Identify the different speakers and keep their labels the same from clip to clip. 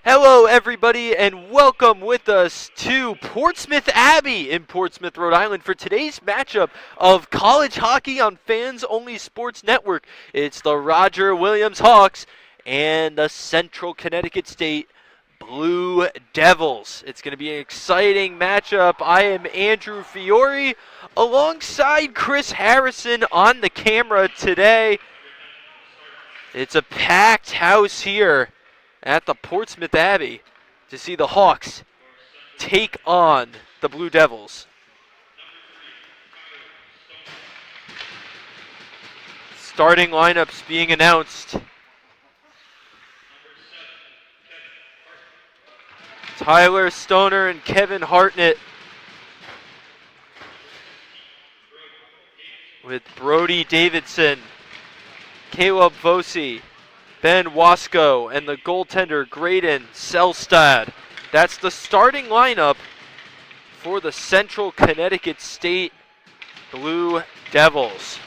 Speaker 1: Hello, everybody, and welcome with us to Portsmouth Abbey in Portsmouth, Rhode Island for today's matchup of college hockey on Fans Only Sports Network. It's the Roger Williams Hawks and the Central Connecticut State Blue Devils. It's going to be an exciting matchup. I am Andrew Fiore alongside Chris Harrison on the camera today. It's a packed house here at the Portsmouth Abbey to see the Hawks take on the Blue Devils. Starting lineups being announced. Tyler Stoner and Kevin Hartnett, with Brody Davidson, Caleb Vosi, Ben Wasco, and the goaltender Graydon Selstad. That's the starting lineup for the Central Connecticut State Blue Devils.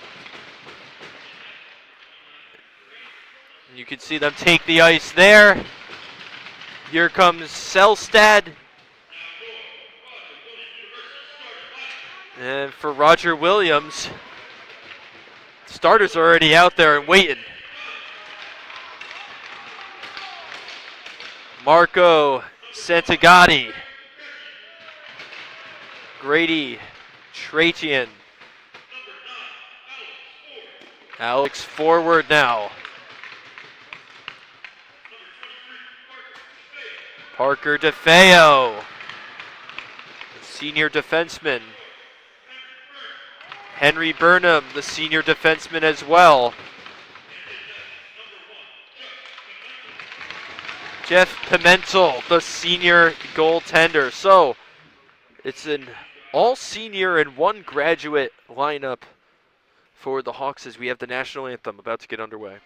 Speaker 1: You can see them take the ice there. Here comes Selstad. And for Roger Williams, starters are already out there and waiting. Marco Santagati, Grady Tratian, Alex forward now. Parker DeFeo, the senior defenseman. Henry Burnham, the senior defenseman as well. Jeff Pimentel, the senior goaltender. So it's an all-senior and one graduate lineup for the Hawks as we have the national anthem about to get underway.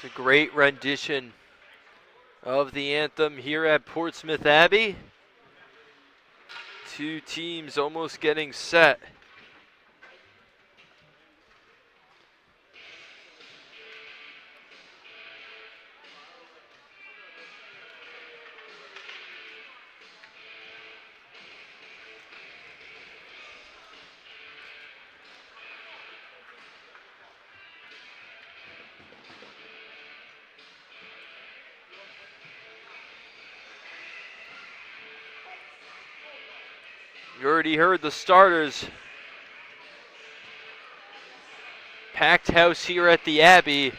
Speaker 1: It's a great rendition of the anthem here at Portsmouth Abbey. Two teams almost getting set. You already heard the starters. Packed house here at the Abbey.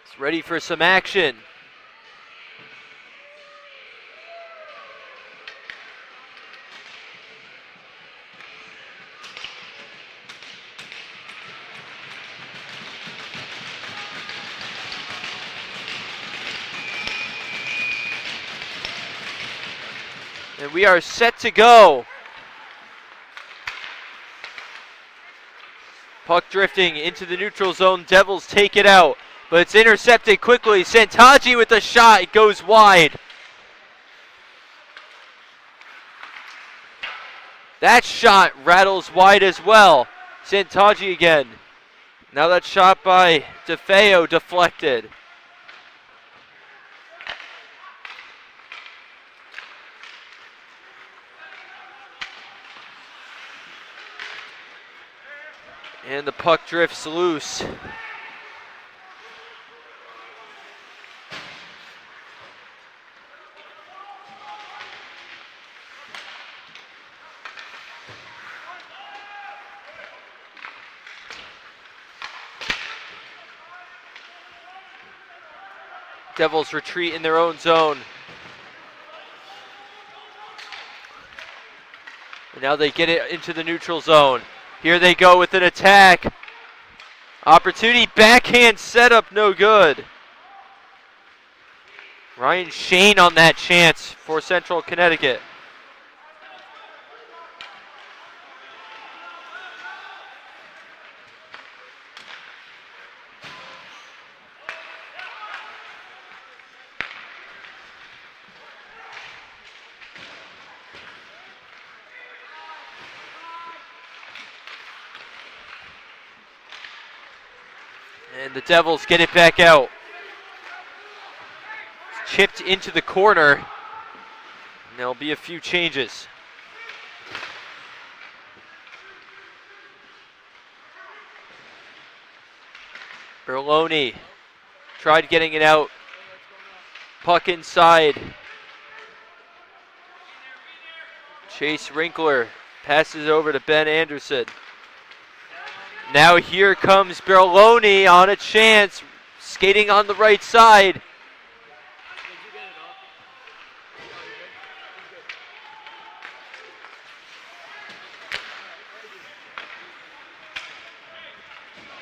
Speaker 1: It's ready for some action. And we are set to go. Puck drifting into the neutral zone. Devils take it out, but it's intercepted quickly. Santagati with the shot. It goes wide. That shot rattles wide as well. Santagati again. Now that shot by DeFeo deflected. And the puck drifts loose. Devils retreat in their own zone. And now they get it into the neutral zone. Here they go with an attack. Opportunity, backhand setup, no good. Ryan Shane on that chance for Central Connecticut. And the Devils get it back out. It's chipped into the corner. And there'll be a few changes. Berloni tried getting it out. Puck inside. Chase Winkler passes over to Ben Anderson. Now here comes Berloni on a chance, skating on the right side.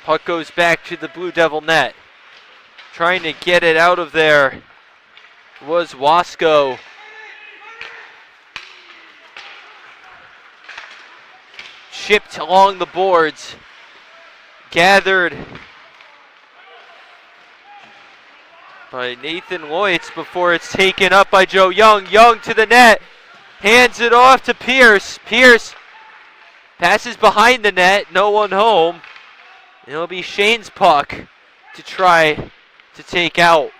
Speaker 1: Puck goes back to the Blue Devil net. Trying to get it out of there was Wasco. Chipped along the boards. Gathered by Nathan Loitz before it's taken up by Joe Young. Young to the net. Hands it off to Pierce. Pierce passes behind the net. No one home. It'll be Shane's puck to try to take out.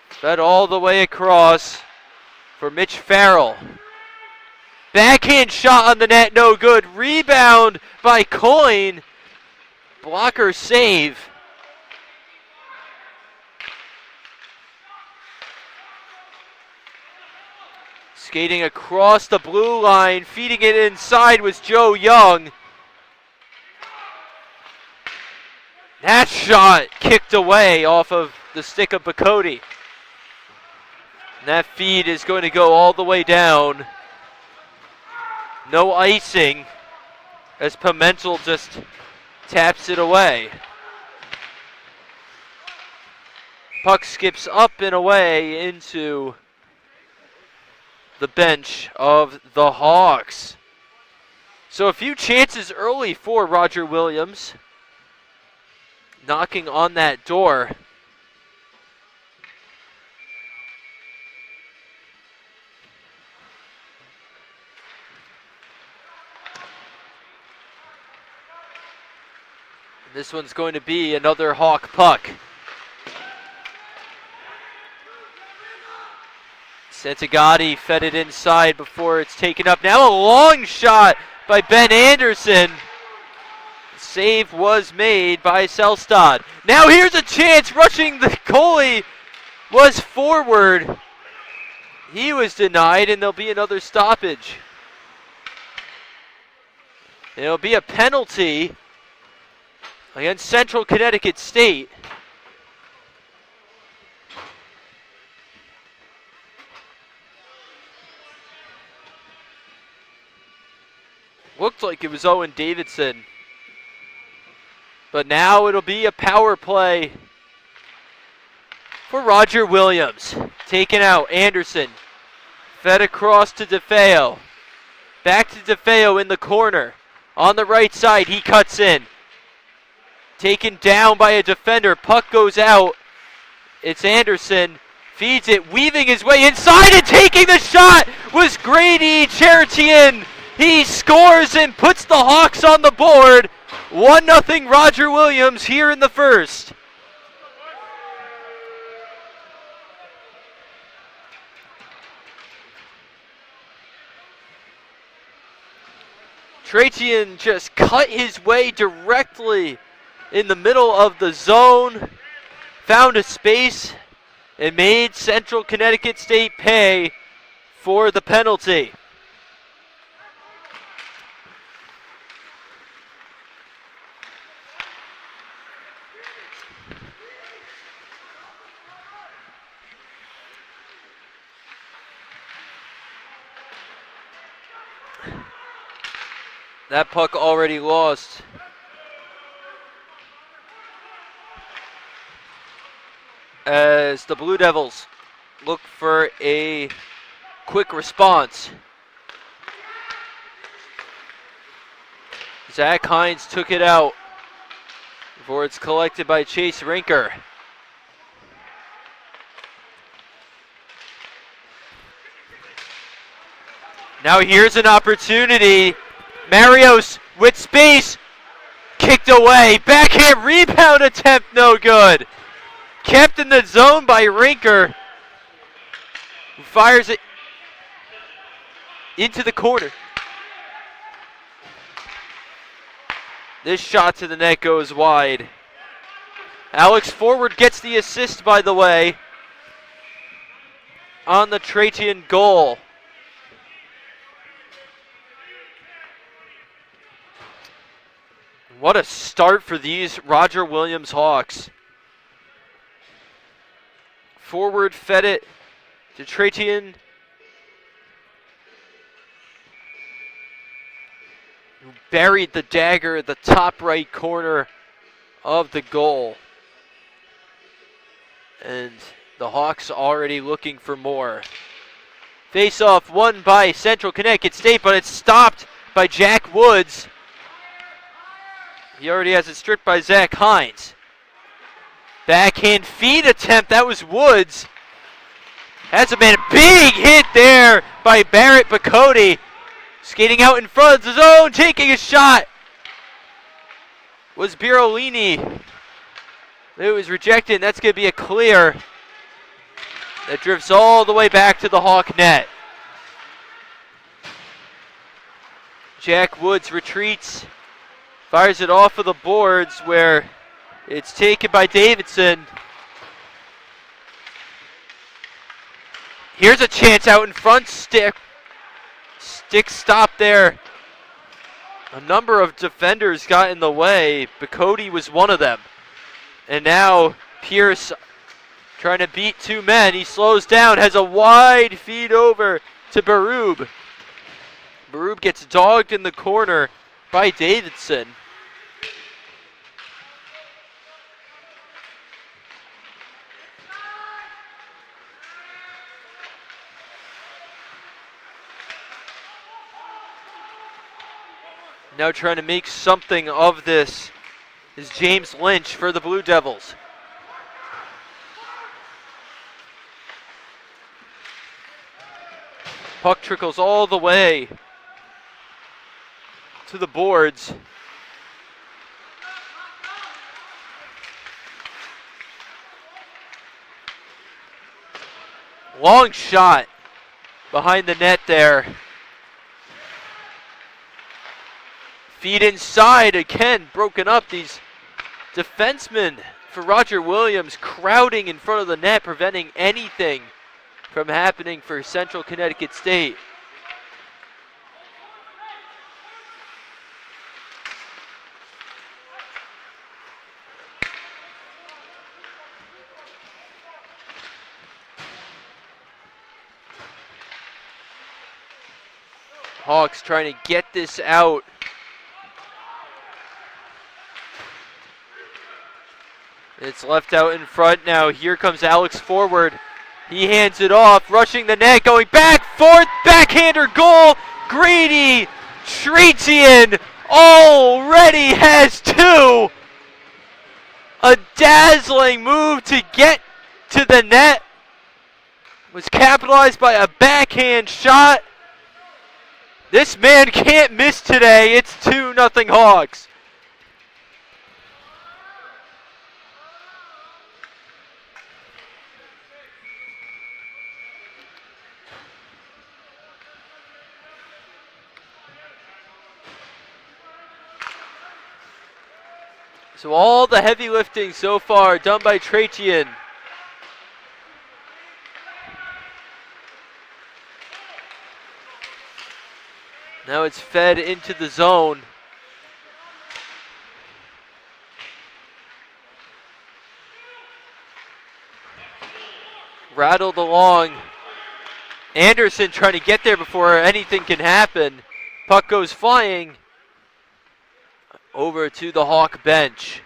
Speaker 1: Fed all the way across for Mitch Farrell. Backhand shot on the net, no good. Rebound by Coyne. Blocker save. Skating across the blue line, feeding it inside was Joe Young. That shot kicked away off of the stick of Bacote. And that feed is going to go all the way down. No icing as Pimentel just taps it away. Puck skips up and away into the bench of the Hawks. So a few chances early for Roger Williams. Knocking on that door. This one's going to be another Hawk puck. Santagati fed it inside before it's taken up. Now a long shot by Ben Anderson. Save was made by Selstad. Now here's a chance. Rushing the goalie was forward. He was denied, and there'll be another stoppage. It'll be a penalty against Central Connecticut State. Looked like it was Owen Davidson. But now it'll be a power play for Roger Williams. Taken out, Anderson. Fed across to DeFeo. Back to DeFeo in the corner. On the right side, he cuts in. Taken down by a defender. Puck goes out. It's Anderson. Feeds it, weaving his way inside, and taking the shot was Grady Charitian. He scores and puts the Hawks on the board. 1-0 Roger Williams here in the first. Trajan just cut his way directly in the middle of the zone, found a space, and made Central Connecticut State pay for the penalty. That puck already lost. As the Blue Devils look for a quick response. Zach Hines took it out before it's collected by Chase Rinker. Now here's an opportunity. Marios with space, kicked away. Backhand rebound attempt, no good. Kept in the zone by Rinker, who fires it into the corner. This shot to the net goes wide. Alex Forward gets the assist, by the way, on the Trajan goal. What a start for these Roger Williams Hawks. Forward fed it to Trajan, who buried the dagger at the top right corner of the goal. And the Hawks already looking for more. Face-off won by Central Connecticut State, but it's stopped by Jack Woods. He already has it stripped by Zach Hines. Backhand feed attempt, that was Woods. That's been a big hit there by Barrett Bacote. Skating out in front of the zone, taking a shot. Was Birolini. It was rejected, and that's going to be a clear. That drifts all the way back to the Hawk net. Jack Woods retreats. Fires it off of the boards where it's taken by Davidson. Here's a chance out in front. Stick stop there. A number of defenders got in the way. Bacote was one of them. And now Pierce trying to beat two men. He slows down, has a wide feed over to Berube. Berube gets dogged in the corner by Davidson. Now trying to make something of this is James Lynch for the Blue Devils. Puck trickles all the way to the boards. Long shot behind the net there. Feed inside again, broken up. These defensemen for Roger Williams crowding in front of the net, preventing anything from happening for Central Connecticut State. Hawks trying to get this out. It's left out in front now. Here comes Alex Forward. He hands it off, rushing the net, going back, forth, backhander goal. Grady Trajan already has two. A dazzling move to get to the net. Was capitalized by a backhand shot. This man can't miss today. It's 2-0 Hawks. So all the heavy lifting so far done by Trajan. Now it's fed into the zone. Rattled along. Anderson trying to get there before anything can happen. Puck goes flying over to the Hawk bench.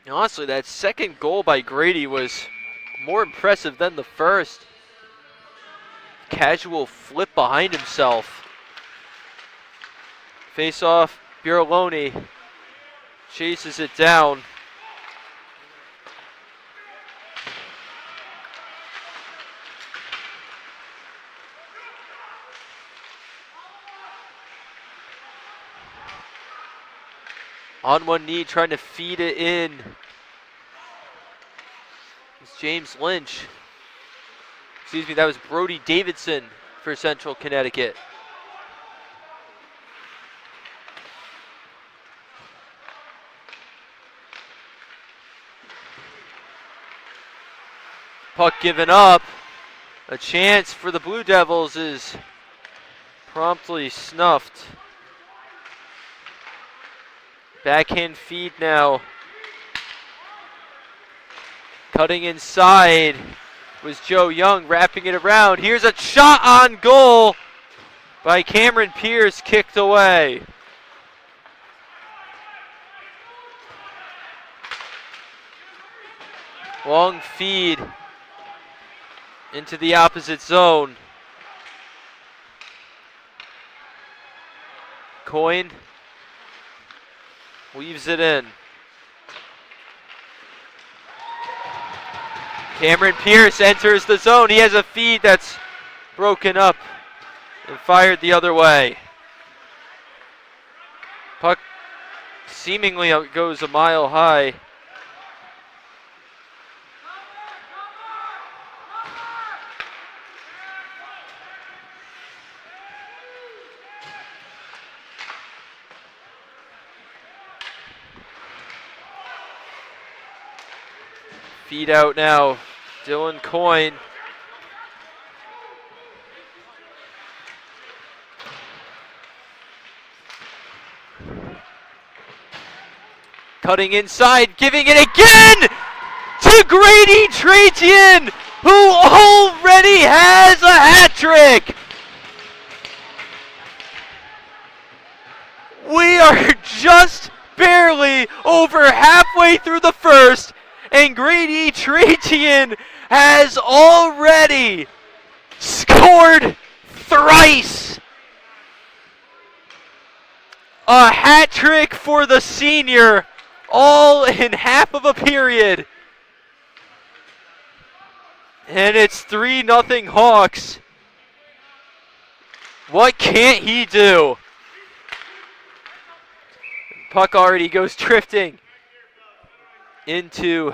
Speaker 1: And honestly, that second goal by Grady was more impressive than the first. Casual flip behind himself. Face off, Biroloni chases it down. On one knee, trying to feed it in. It's James Lynch. Excuse me, that was Brody Davidson for Central Connecticut. Puck given up. A chance for the Blue Devils is promptly snuffed. Backhand feed now. Cutting inside was Joe Young, wrapping it around. Here's a shot on goal by Cameron Pierce, kicked away. Long feed into the opposite zone. Coyne weaves it in. Cameron Pierce enters the zone. He has a feed that's broken up and fired the other way. Puck seemingly goes a mile high. Feed out now, Dylan Coyne. Cutting inside, giving it again to Grady Trajan, who already has a hat trick. We are just barely over halfway through the first, and Grady Trajan has already scored thrice. A hat trick for the senior, all in half of a period. And it's 3-0 Hawks. What can't he do? Puck already goes drifting into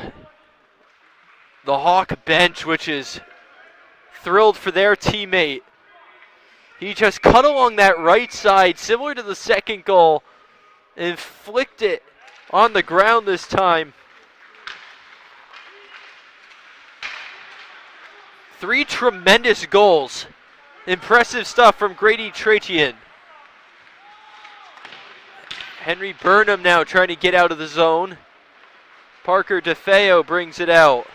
Speaker 1: the Hawk bench, which is thrilled for their teammate. He just cut along that right side, similar to the second goal, and flicked it on the ground this time. 3 tremendous goals. Impressive stuff from Grady Trajan. Henry Burnham now trying to get out of the zone. Parker DeFeo brings it out.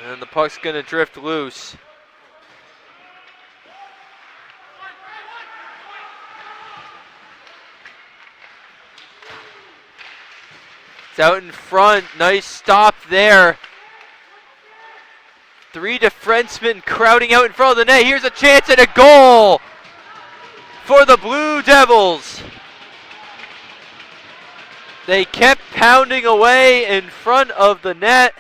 Speaker 1: And the puck's going to drift loose. It's out in front. Nice stop there. 3 defensemen crowding out in front of the net. Here's a chance at a goal. for the Blue Devils. They kept pounding away in front of the net.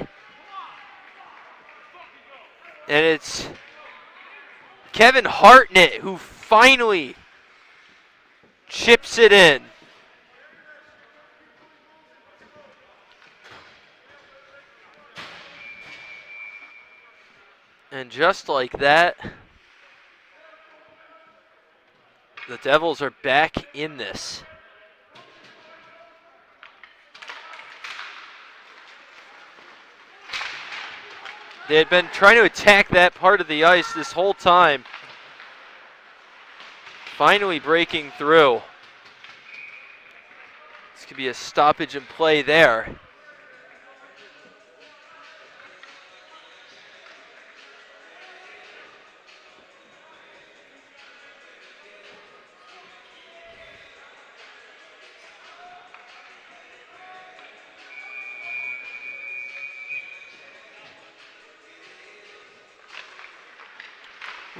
Speaker 1: And it's Kevin Hartnett who finally chips it in. And just like that, the Devils are back in this. They had been trying to attack that part of the ice this whole time. Finally breaking through. This could be a stoppage in play there.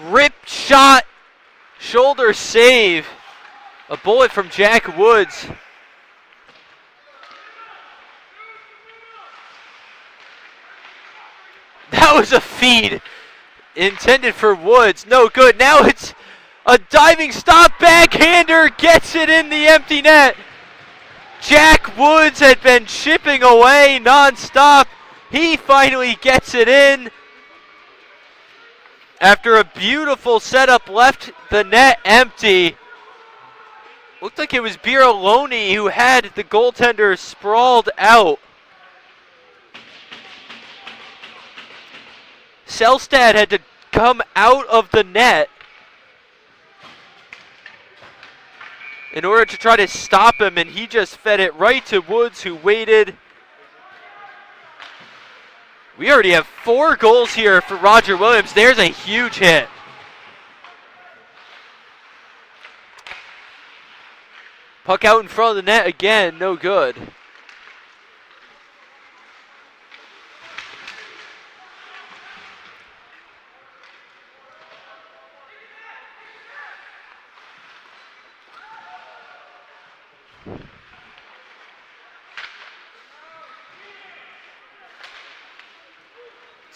Speaker 1: Rip shot, shoulder save. A bullet from Jack Woods. That was a feed intended for Woods. No good. Now it's a diving stop. Backhander gets it in the empty net. Jack Woods had been chipping away nonstop. He finally gets it in. After a beautiful setup, left the net empty. Looked like it was Biroloni who had the goaltender sprawled out. Selstad had to come out of the net in order to try to stop him, and he just fed it right to Woods, who waited. We already have 4 goals here for Roger Williams. There's a huge hit. Puck out in front of the net again, no good.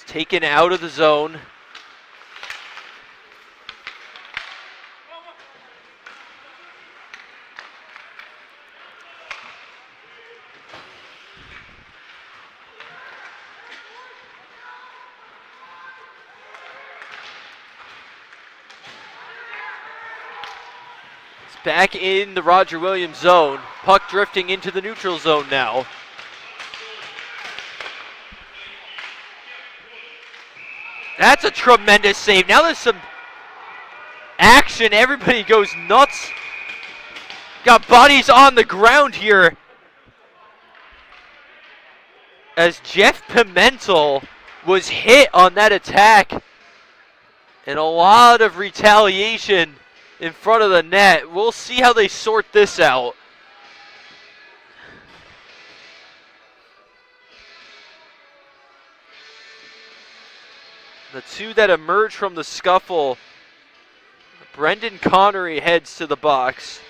Speaker 1: Taken out of the zone. It's back in the Roger Williams zone. Puck drifting into the neutral zone now. That's a tremendous save. Now there's some action. Everybody goes nuts. Got bodies on the ground here as Jeff Pimentel was hit on that attack. And a lot of retaliation in front of the net. We'll see how they sort this out. The two that emerge from the scuffle, Brendan Connery heads to the box.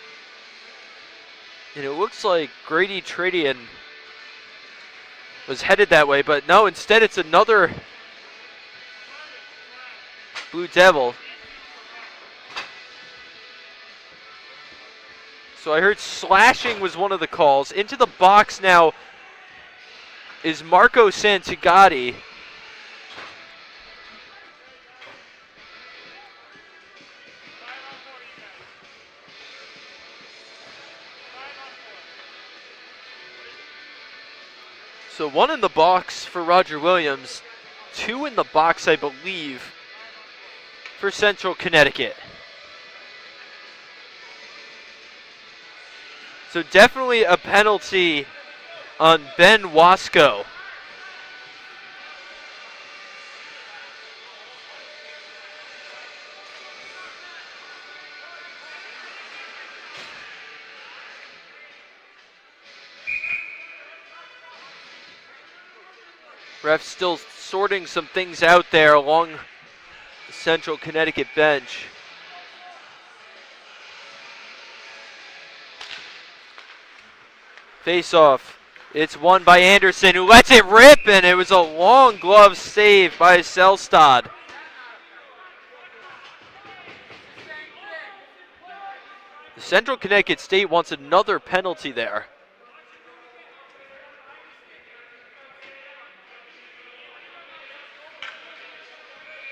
Speaker 1: And it looks like Grady Tritian was headed that way, but no, instead it's another Blue Devil. So I heard slashing was one of the calls. Into the box now is Marco Santagati. So 1 in the box for Roger Williams, 2 in the box, I believe, for Central Connecticut. So definitely a penalty on Ben Wasco. Ref still sorting some things out there along the Central Connecticut bench. Face off. It's won by Anderson, who lets it rip, and it was a long glove save by Selstad. Central Connecticut State wants another penalty there.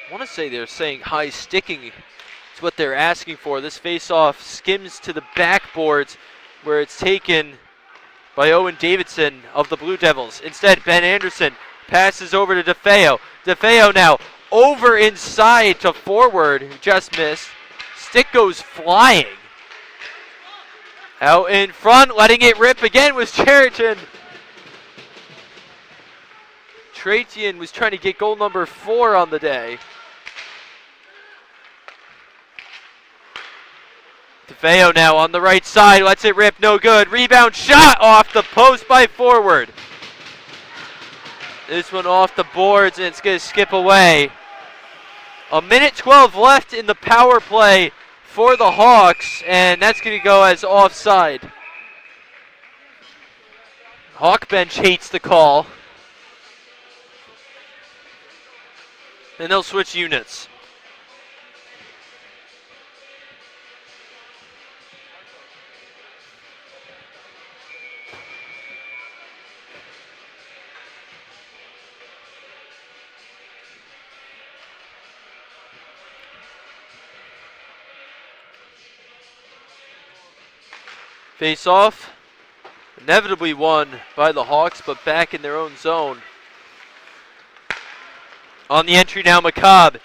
Speaker 1: I want to say they're saying high sticking. It's what they're asking for. This face-off skims to the backboards where it's taken by Owen Davidson of the Blue Devils. Instead, Ben Anderson passes over to DeFeo. DeFeo now over inside to forward, who just missed. Stick goes flying. Out in front, letting it rip again was Cheriton. Tratian was trying to get goal number 4 on the day. DeFeo now on the right side, lets it rip, no good. Rebound shot off the post by forward. This one off the boards, and it's going to skip away. 1:12 left in the power play for the Hawks, and that's going to go as offside. Hawk bench hates the call. And they'll switch units. Face off, inevitably won by the Hawks, but back in their own zone. On the entry now, McCobb.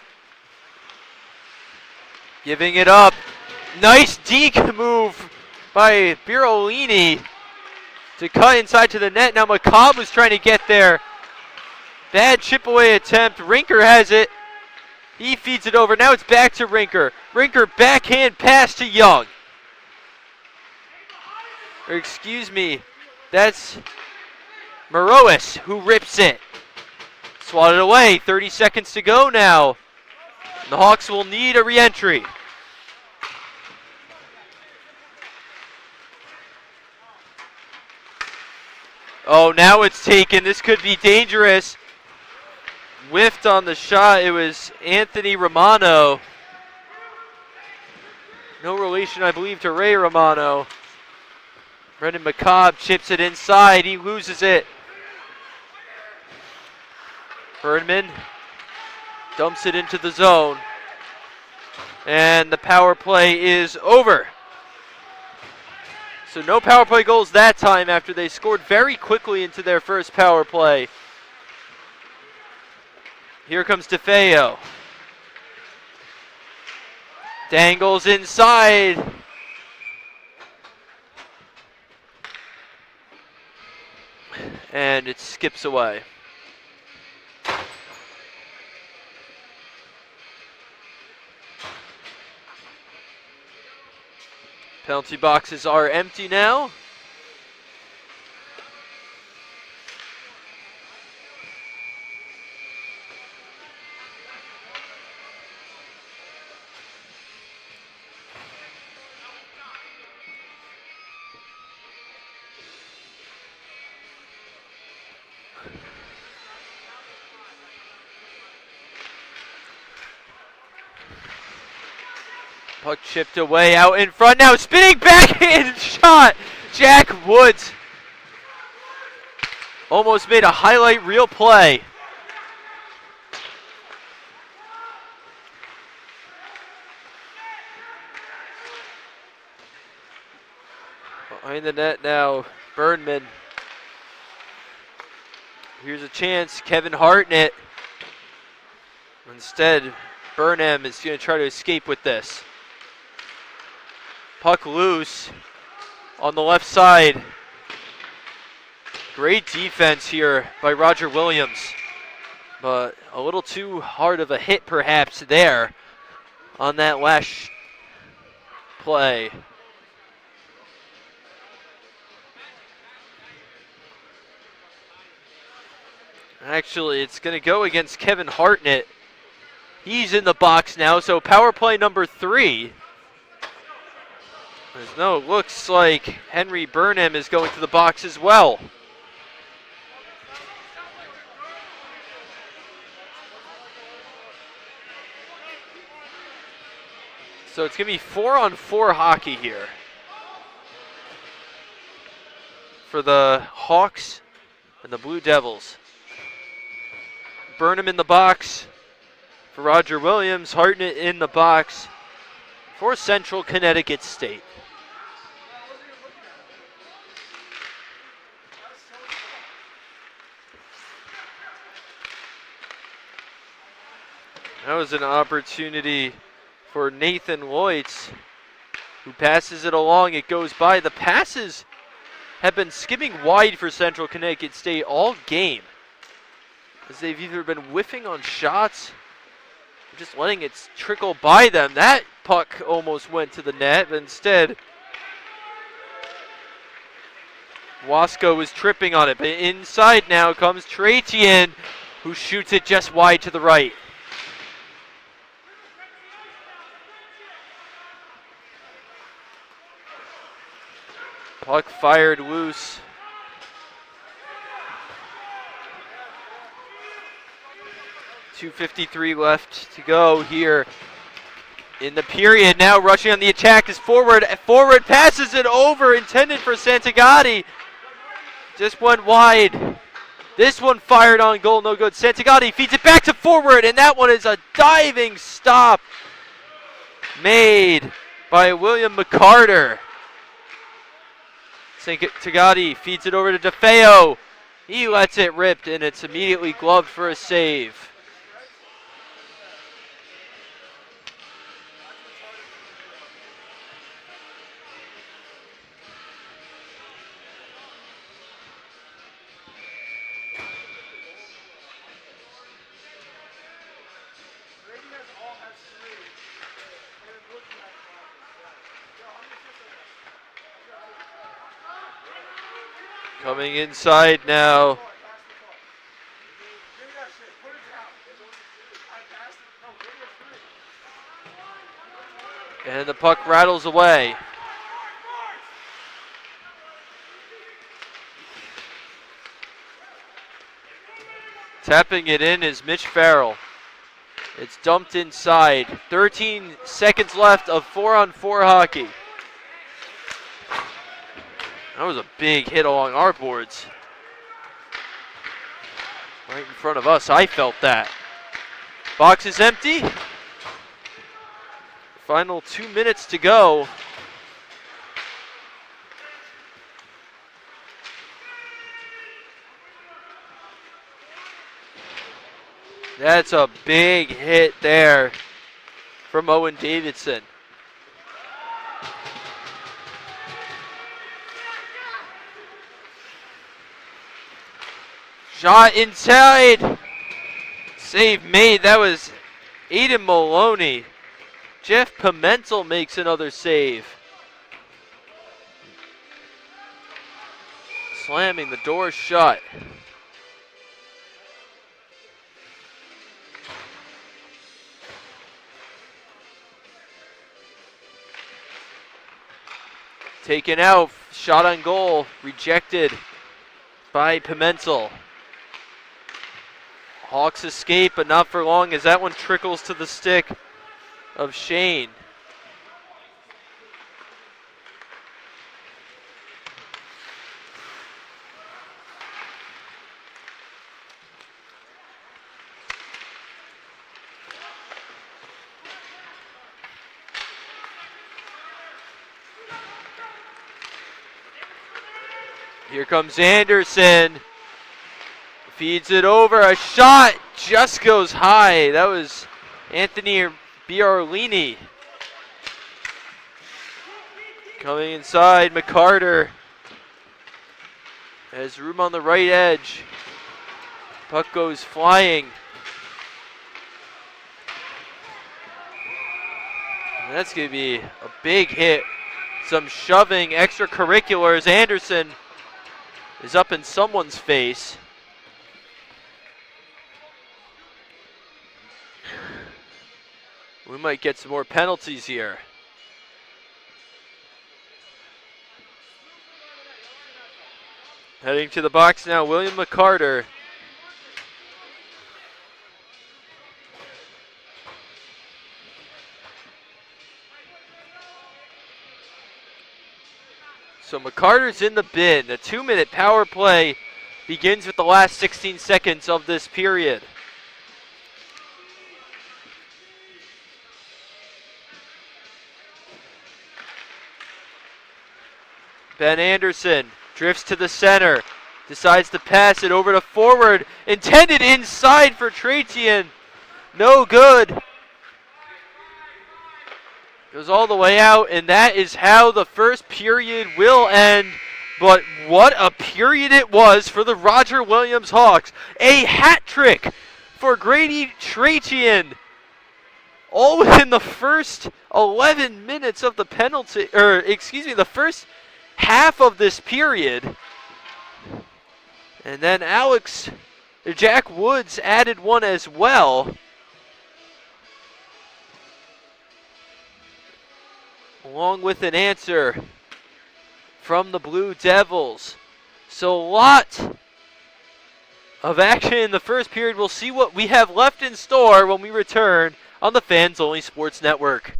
Speaker 1: Giving it up. Nice deke move by Birolini to cut inside to the net. Now McCobb was trying to get there. Bad chip away attempt. Rinker has it. He feeds it over. Now it's back to Rinker. Rinker backhand pass to Young. Or excuse me, that's Morois who rips it. Swatted away, 30 seconds to go now. The Hawks will need a re-entry. Oh, now it's taken. This could be dangerous. Whiffed on the shot. It was Anthony Romano. No relation, I believe, to Ray Romano. Brendan McCobb chips it inside. He loses it. Burnman dumps it into the zone. And the power play is over. So no power play goals that time after they scored very quickly into their first power play. Here comes DeFeo. Dangles inside. And it skips away. Penalty boxes are empty now. Puck chipped away out in front now. Spinning backhand shot. Jack Woods almost made a highlight reel play. Behind the net now, Burnman. Here's a chance, Kevin Hartnett. Instead, Burnham is going to try to escape with this. Puck loose on the left side. Great defense here by Roger Williams, but a little too hard of a hit perhaps there on that last play. Actually, it's going to go against Kevin Hartnett. He's in the box now, so power play number 3. No, it looks like Henry Burnham is going to the box as well. So it's going to be 4-on-4 hockey here for the Hawks and the Blue Devils. Burnham in the box for Roger Williams. Hartnett in the box for Central Connecticut State. That was an opportunity for Nathan Loitz, who passes it along. It goes by. The passes have been skimming wide for Central Connecticut State all game, as they've either been whiffing on shots or just letting it trickle by them. That puck almost went to the net, but instead Wasco was tripping on it. But inside now comes Tretian, who shoots it just wide to the right. Puck fired loose. .253 left to go here in the period. Now rushing on the attack is forward. Forward passes it over, intended for Santagati. Just went wide. This one fired on goal, no good. Santagati feeds it back to forward, and that one is a diving stop made by William McCarter. Santagati feeds it over to DeFeo. He lets it rip, and it's immediately gloved for a save. Coming inside now. And the puck rattles away. Tapping it in is Mitch Farrell. It's dumped inside. 13 seconds left of 4-on-4 hockey. That was a big hit along our boards. Right in front of us, I felt that. Box is empty. Final 2 minutes to go. That's a big hit there from Owen Davidson. Shot inside. Save made. That was Aiden Maloney. Jeff Pimentel makes another save. Slamming the door shut. Taken out. Shot on goal. Rejected by Pimentel. Hawks escape, but not for long, as that one trickles to the stick of Shane. Here comes Anderson. Feeds it over. A shot just goes high. That was Anthony Biarlini. Coming inside, McCarter has room on the right edge. Puck goes flying. And that's going to be a big hit. Some shoving, extracurriculars. Anderson is up in someone's face. We might get some more penalties here. Heading to the box now, William McCarter. So McCarter's in the bin. The 2-minute power play begins with the last 16 seconds of this period. Ben Anderson drifts to the center, decides to pass it over to forward, intended inside for Tratian. No good. Goes all the way out, and that is how the first period will end. But what a period it was for the Roger Williams Hawks. A hat trick for Grady Tratian. All within the first 11 minutes of the the first half of this period. And then Jack Woods added one as well. Along with an answer from the Blue Devils. So a lot of action in the first period. We'll see what we have left in store when we return on the Fans Only Sports Network.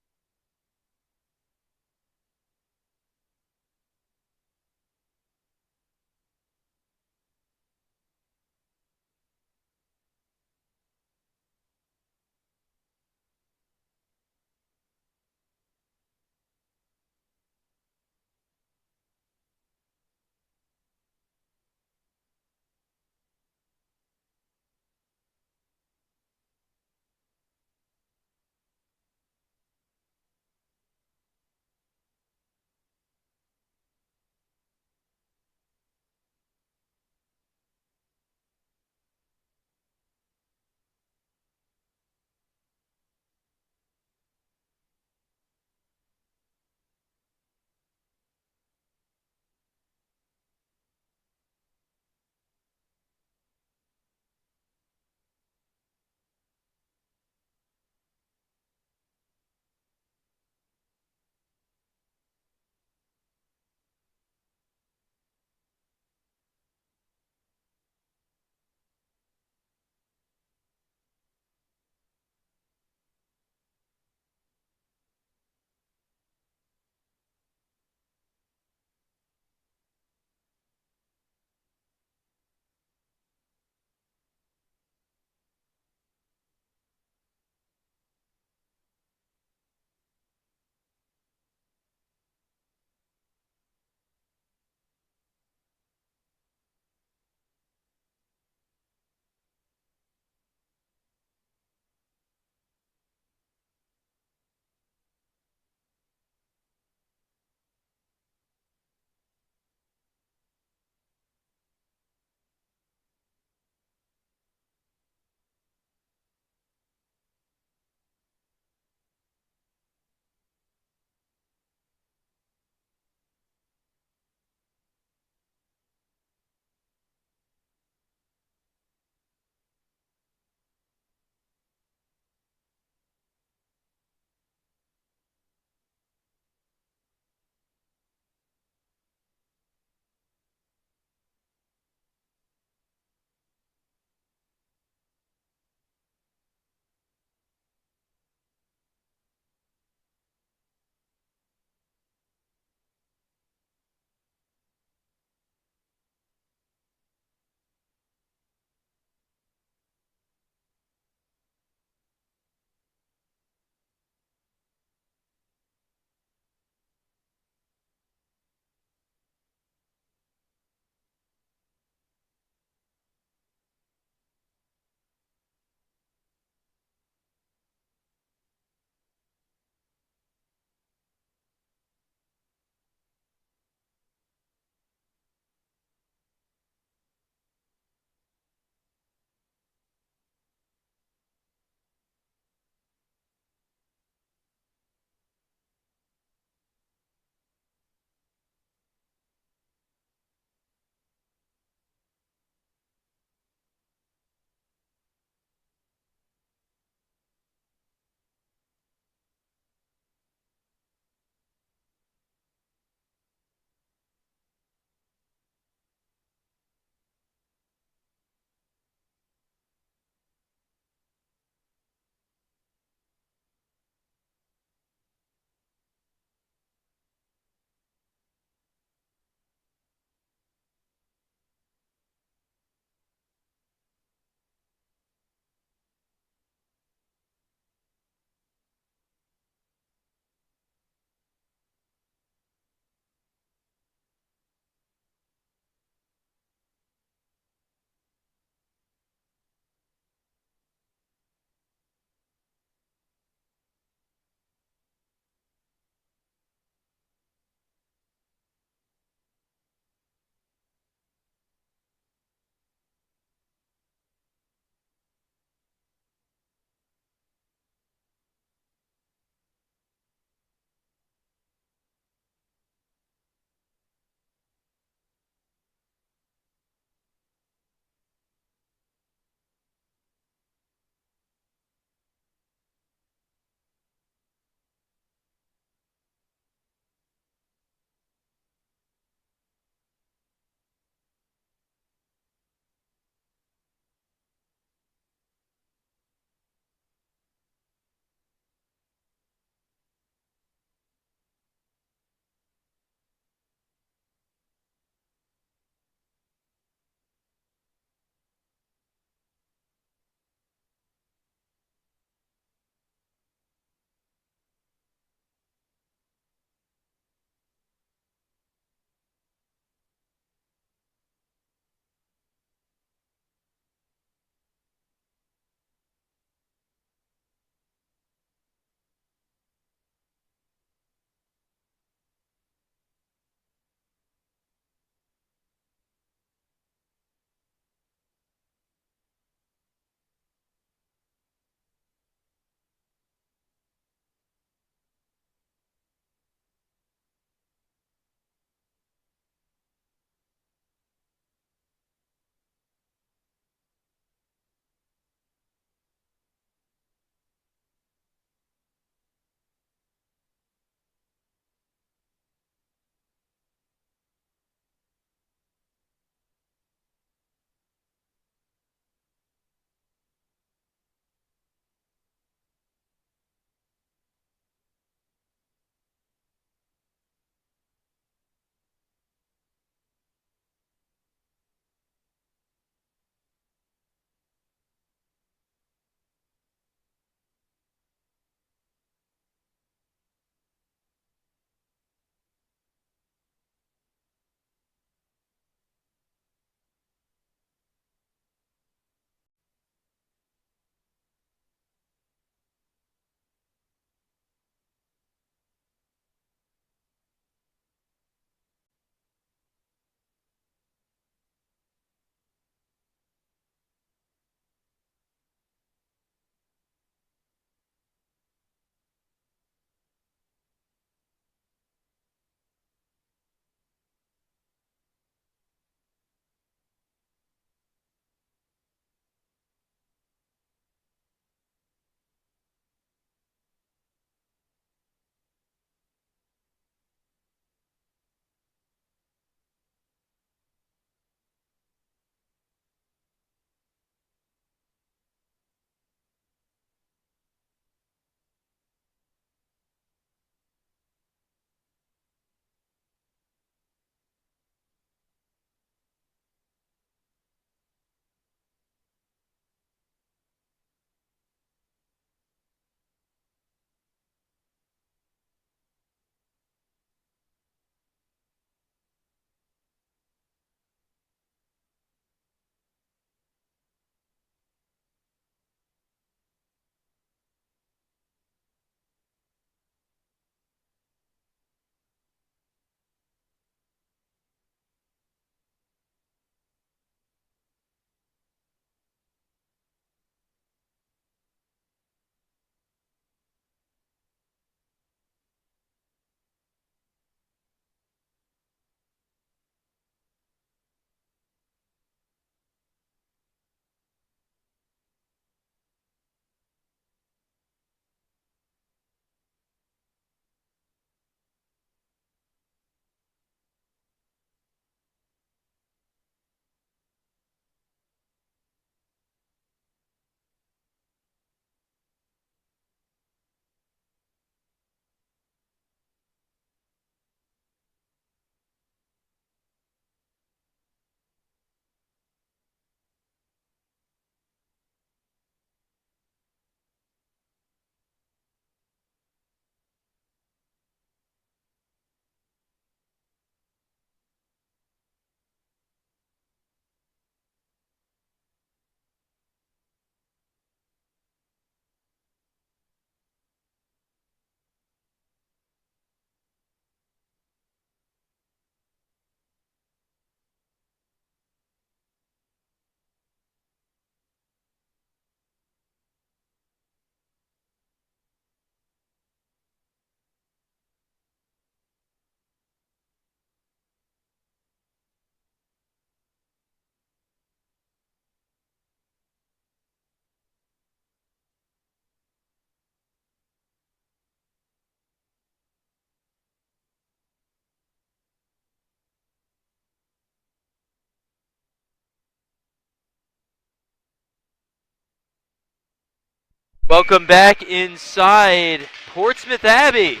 Speaker 1: Welcome back inside Portsmouth Abbey.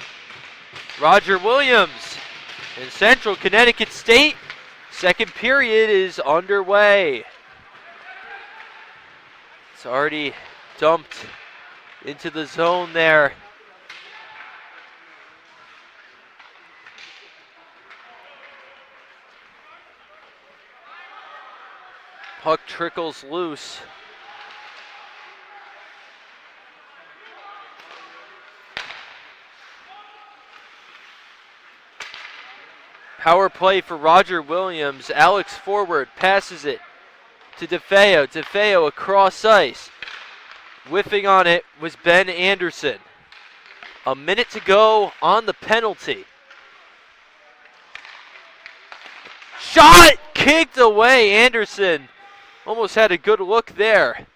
Speaker 1: Roger Williams in Central Connecticut State. Second period is underway. It's already dumped into the zone there. Puck trickles loose. Power play for Roger Williams. Alex forward, passes it to DeFeo. DeFeo across ice. Whiffing on it was Ben Anderson. A minute to go on the penalty. Shot kicked away. Anderson almost had a good look there.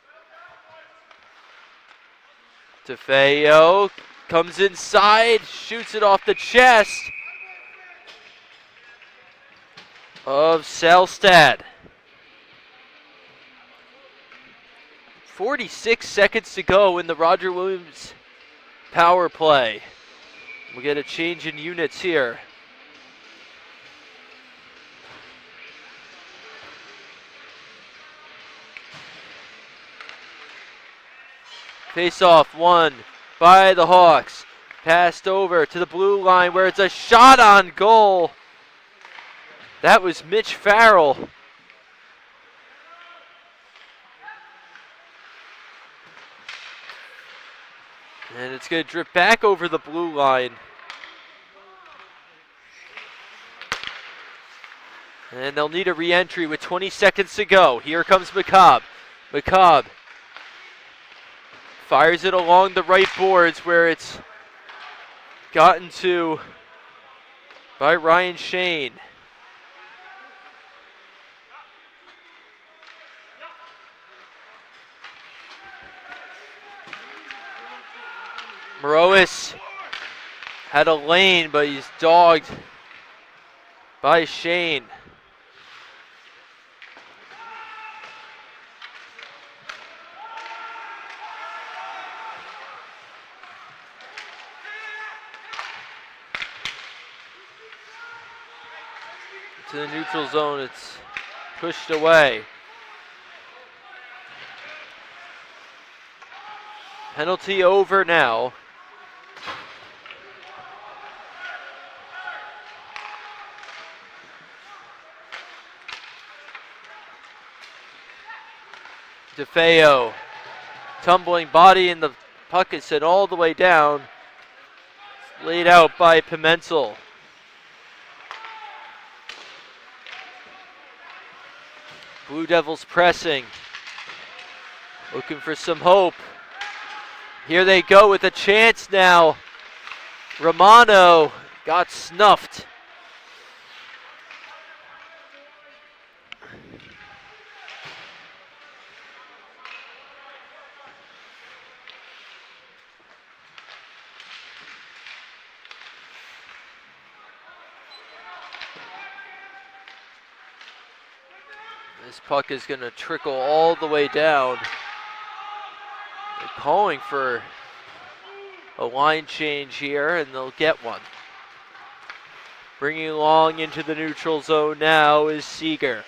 Speaker 1: DeFeo comes inside, shoots it off the chest of Selstad. 46 seconds to go in the Roger Williams power play. We'll get a change in units here. Face-off won by the Hawks. Passed over to the blue line where it's a shot on goal. That was Mitch Farrell. And it's going to drip back over the blue line. And they'll need a re-entry with 20 seconds to go. Here comes McCobb. McCobb fires it along the right boards where it's gotten to by Ryan Shane. Morois had a lane, but he's dogged by Shane. To the neutral zone, it's pushed away. Penalty over now. DeFeo, tumbling body, and the puck is sent all the way down. It's laid out by Pimentel. Blue Devils pressing, looking for some hope. Here they go with a chance now. Romano got snuffed. This puck is going to trickle all the way down. They're calling for a line change here, and they'll get one. Bringing along into the neutral zone now is Seeger.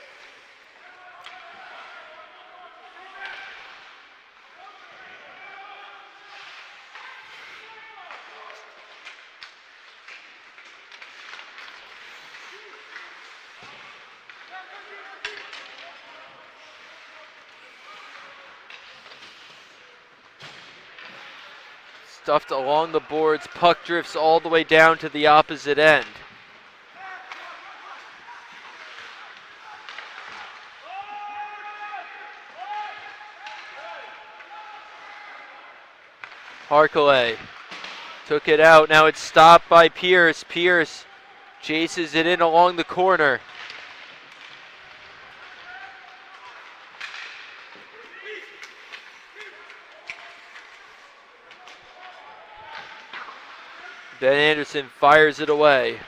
Speaker 1: Stuffed along the boards, puck drifts all the way down to the opposite end. Harkaway took it out, now it's stopped by Pierce. Pierce chases it in along the corner. Ben Anderson fires it away.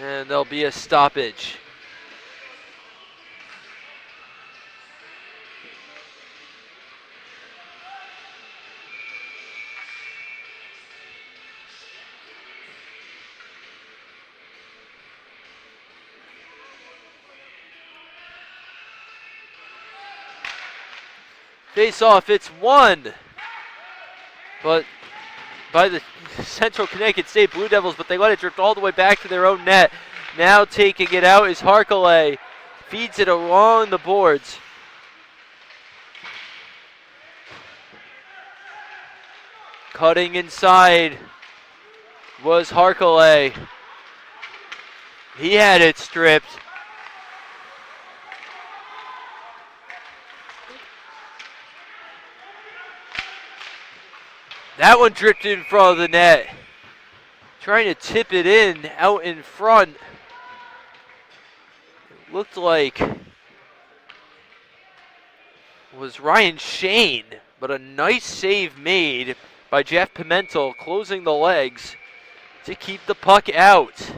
Speaker 1: And there'll be a stoppage. Face off, it's won, but by the Central Connecticut State Blue Devils, but they let it drift all the way back to their own net. Now taking it out is Harkele. Feeds it along the boards. Cutting inside was Harkele. He had it stripped. That one drifted in front of the net. Trying to tip it in, out in front. It looked like it was Ryan Shane, but a nice save made by Jeff Pimentel, closing the legs to keep the puck out.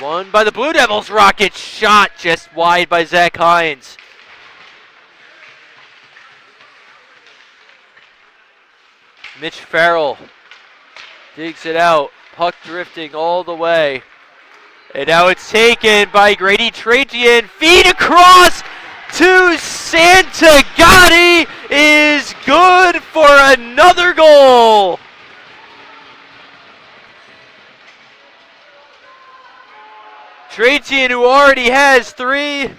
Speaker 1: Won by the Blue Devils. Rocket shot just wide by Zach Hines. Mitch Farrell digs it out. Puck drifting all the way. And now it's taken by Grady Trajan. Feed across to Santagati is good for another goal. Trajan, who already has 3,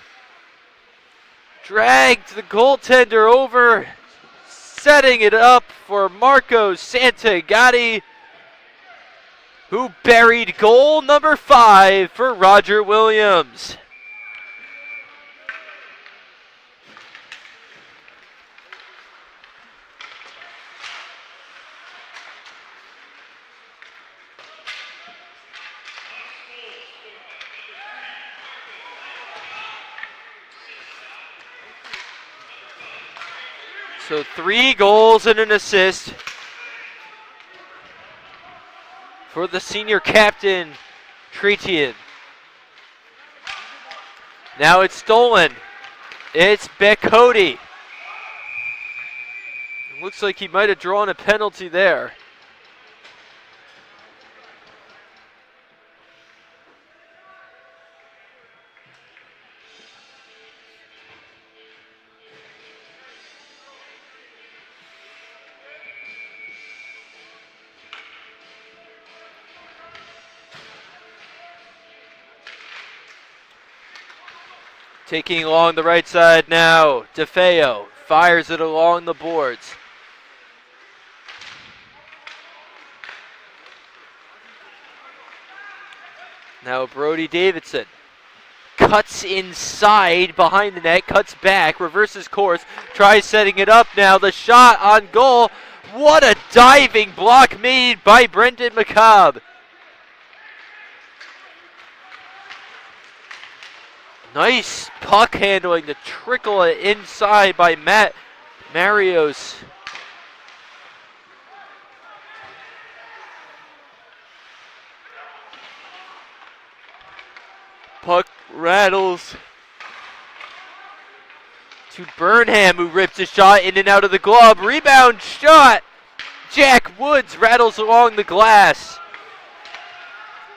Speaker 1: dragged the goaltender over, setting it up for Marco Santagati, who buried goal number 5 for Roger Williams. So 3 goals and an assist for the senior captain, Tretian. Now it's stolen. It's Beck-Cody. Looks like he might have drawn a penalty there. Taking along the right side now, DeFeo fires it along the boards. Now Brody Davidson cuts inside behind the net, cuts back, reverses course, tries setting it up now. The shot on goal. What a diving block made by Brendan McCobb. Nice puck handling to trickle it inside by Matt Marios. Puck rattles to Burnham, who rips a shot in and out of the glove. Rebound shot. Jack Woods rattles along the glass.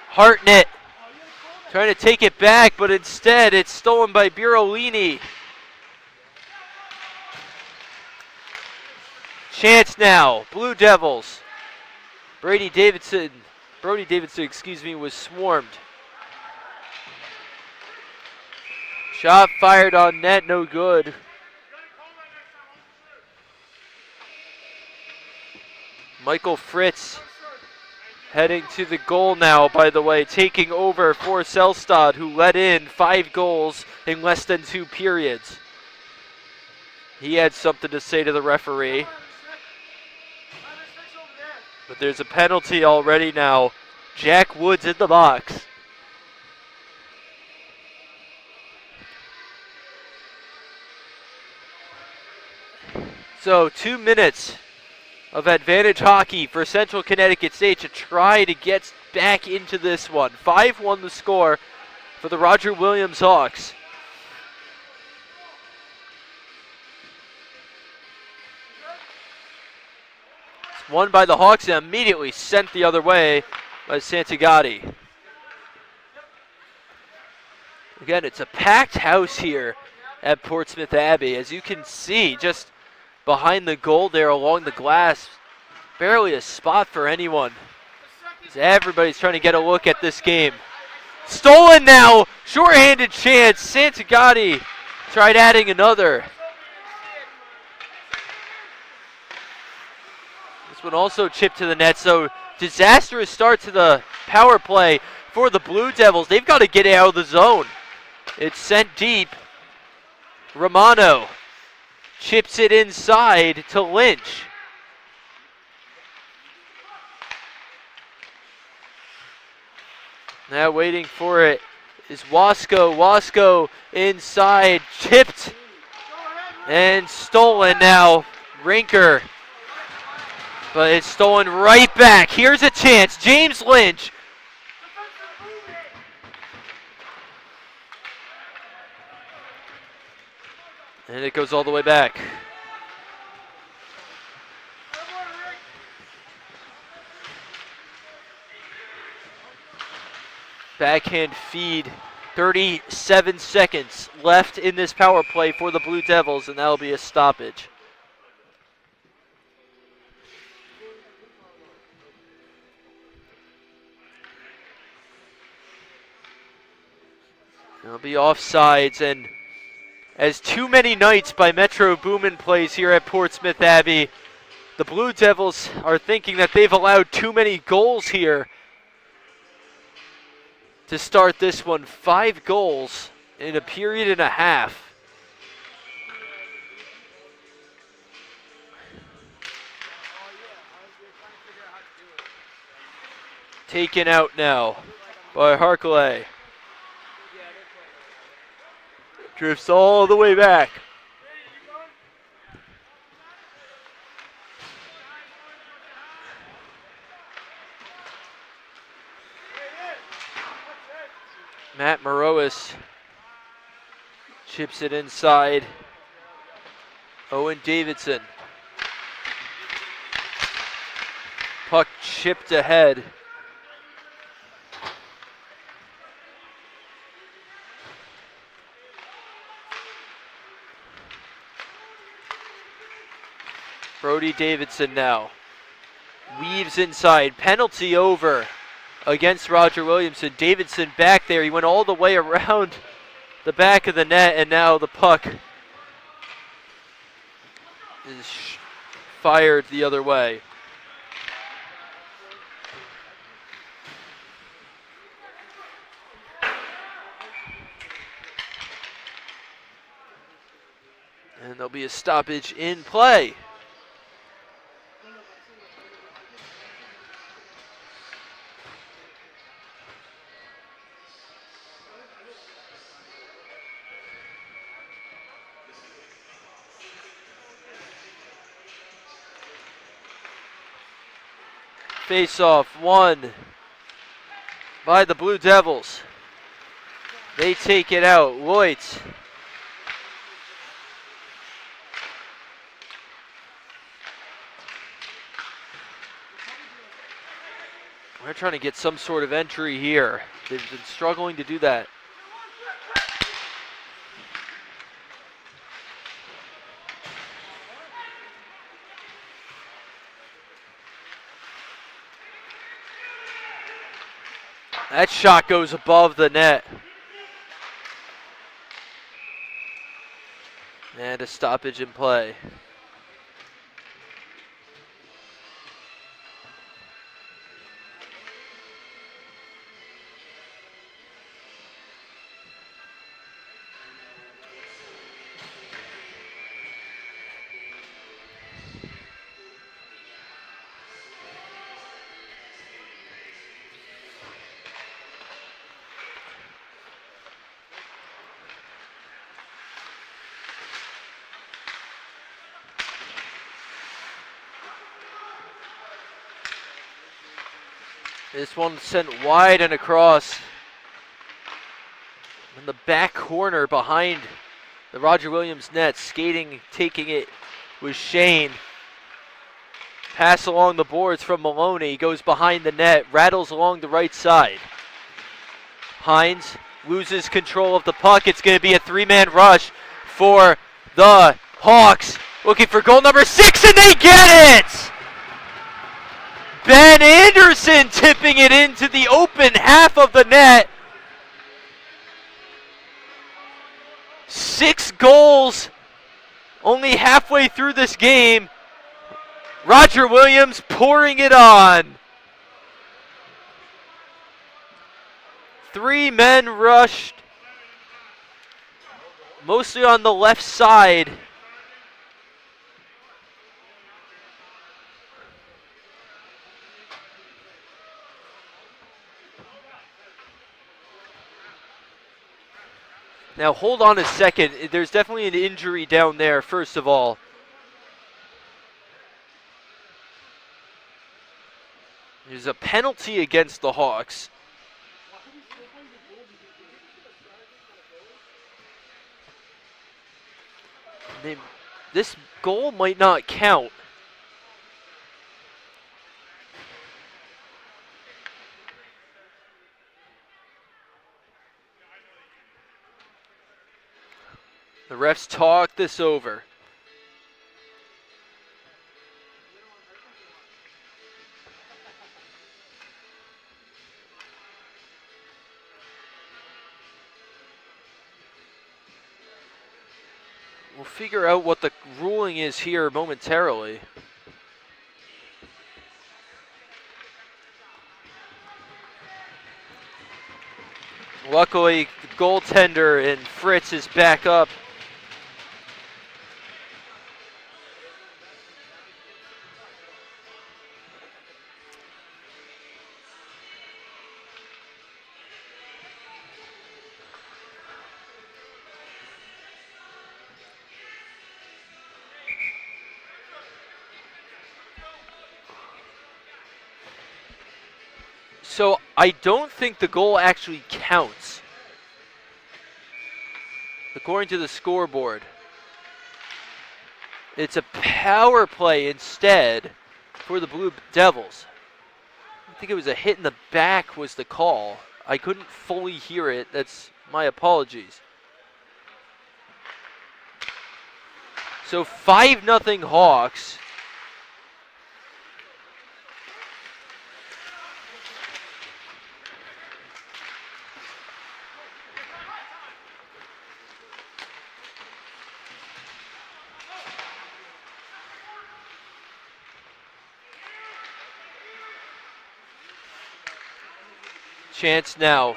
Speaker 1: Hartnett trying to take it back, but instead it's stolen by Birolini. Chance now, Blue Devils. Brody Davidson, was swarmed. Shot fired on net, no good. Michael Fritz heading to the goal now, by the way, taking over for Selstad, who let in 5 goals in less than 2 periods. He had something to say to the referee. But there's a penalty already now. Jack Woods in the box. So 2 minutes of advantage hockey for Central Connecticut State to try to get back into this one. 5-1 the score for the Roger Williams Hawks. It's won by the Hawks and immediately sent the other way by Santagati. Again, it's a packed house here at Portsmouth Abbey. As you can see, just behind the goal there along the glass, barely a spot for anyone. As everybody's trying to get a look at this game. Stolen now, shorthanded chance. Santagati tried adding another. This one also chipped to the net, so disastrous start to the power play for the Blue Devils. They've got to get out of the zone. It's sent deep. Romano chips it inside to Lynch. Now waiting for it is Wasco. Wasco inside, chipped and stolen now. Rinker, but it's stolen right back. Here's a chance. James Lynch. And it goes all the way back. Backhand feed. 37 seconds left in this power play for the Blue Devils, and that'll be a stoppage. There'll be offsides, and as too many nights by Metro Boomin plays here at Portsmouth Abbey, the Blue Devils are thinking that they've allowed too many goals here to start this one. 5 goals in a period and a half. Taken out now by Harkley. Drifts all the way back. Matt Morois chips it inside. Owen Davidson. Puck chipped ahead. Brody Davidson now weaves inside. Penalty over against Roger Williamson. Davidson back there. He went all the way around the back of the net, and now the puck is fired the other way. And there'll be a stoppage in play. Face-off won by the Blue Devils. They take it out. Lloyds. We're trying to get some sort of entry here. They've been struggling to do that. That shot goes above the net. And a stoppage in play. This one sent wide and across. In the back corner behind the Roger Williams net, skating, taking it was Shane. Pass along the boards from Maloney, goes behind the net, rattles along the right side. Hines loses control of the puck. It's going to be a three-man rush for the Hawks. Looking for goal number 6, and they get it! Ben Anderson tipping it into the open half of the net. 6 goals only halfway through this game. Roger Williams pouring it on. 3 men rushed, mostly on the left side. Now hold on a second. There's definitely an injury down there, first of all. There's a penalty against the Hawks. This goal might not count. The refs talk this over. We'll figure out what the ruling is here momentarily. Luckily, the goaltender and Fritz is back up. So I don't think the goal actually counts, according to the scoreboard. It's a power play instead for the Blue Devils. I think it was a hit in the back was the call. I couldn't fully hear it. That's my apologies. So 5-0 Hawks. Chance now,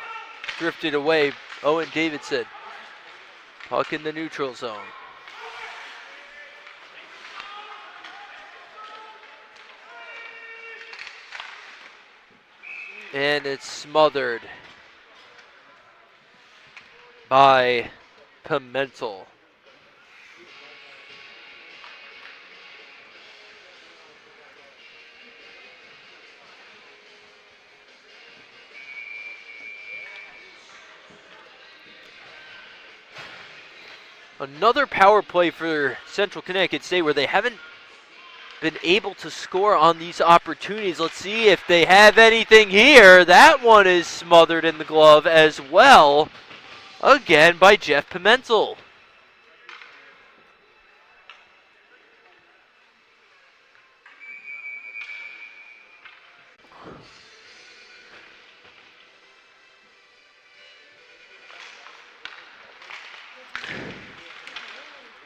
Speaker 1: drifted away. Owen Davidson, puck in the neutral zone. And it's smothered by Pimentel. Another power play for Central Connecticut State where they haven't been able to score on these opportunities. Let's see if they have anything here. That one is smothered in the glove as well. Again by Jeff Pimentel.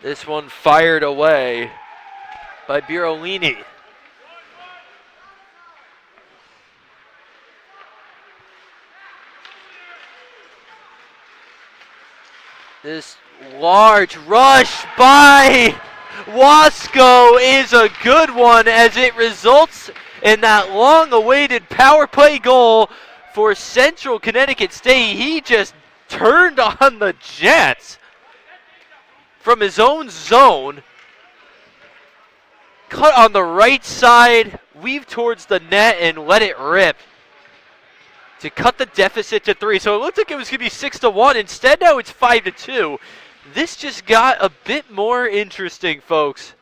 Speaker 1: This one fired away by Birolini. This large rush by Wasco is a good one as it results in that long-awaited power play goal for Central Connecticut State. He just turned on the Jets from his own zone, cut on the right side, weave towards the net, and let it rip. to cut the deficit to 3. So it looked like it was going to be 6-1. Instead, now it's 5-2. This just got a bit more interesting, folks.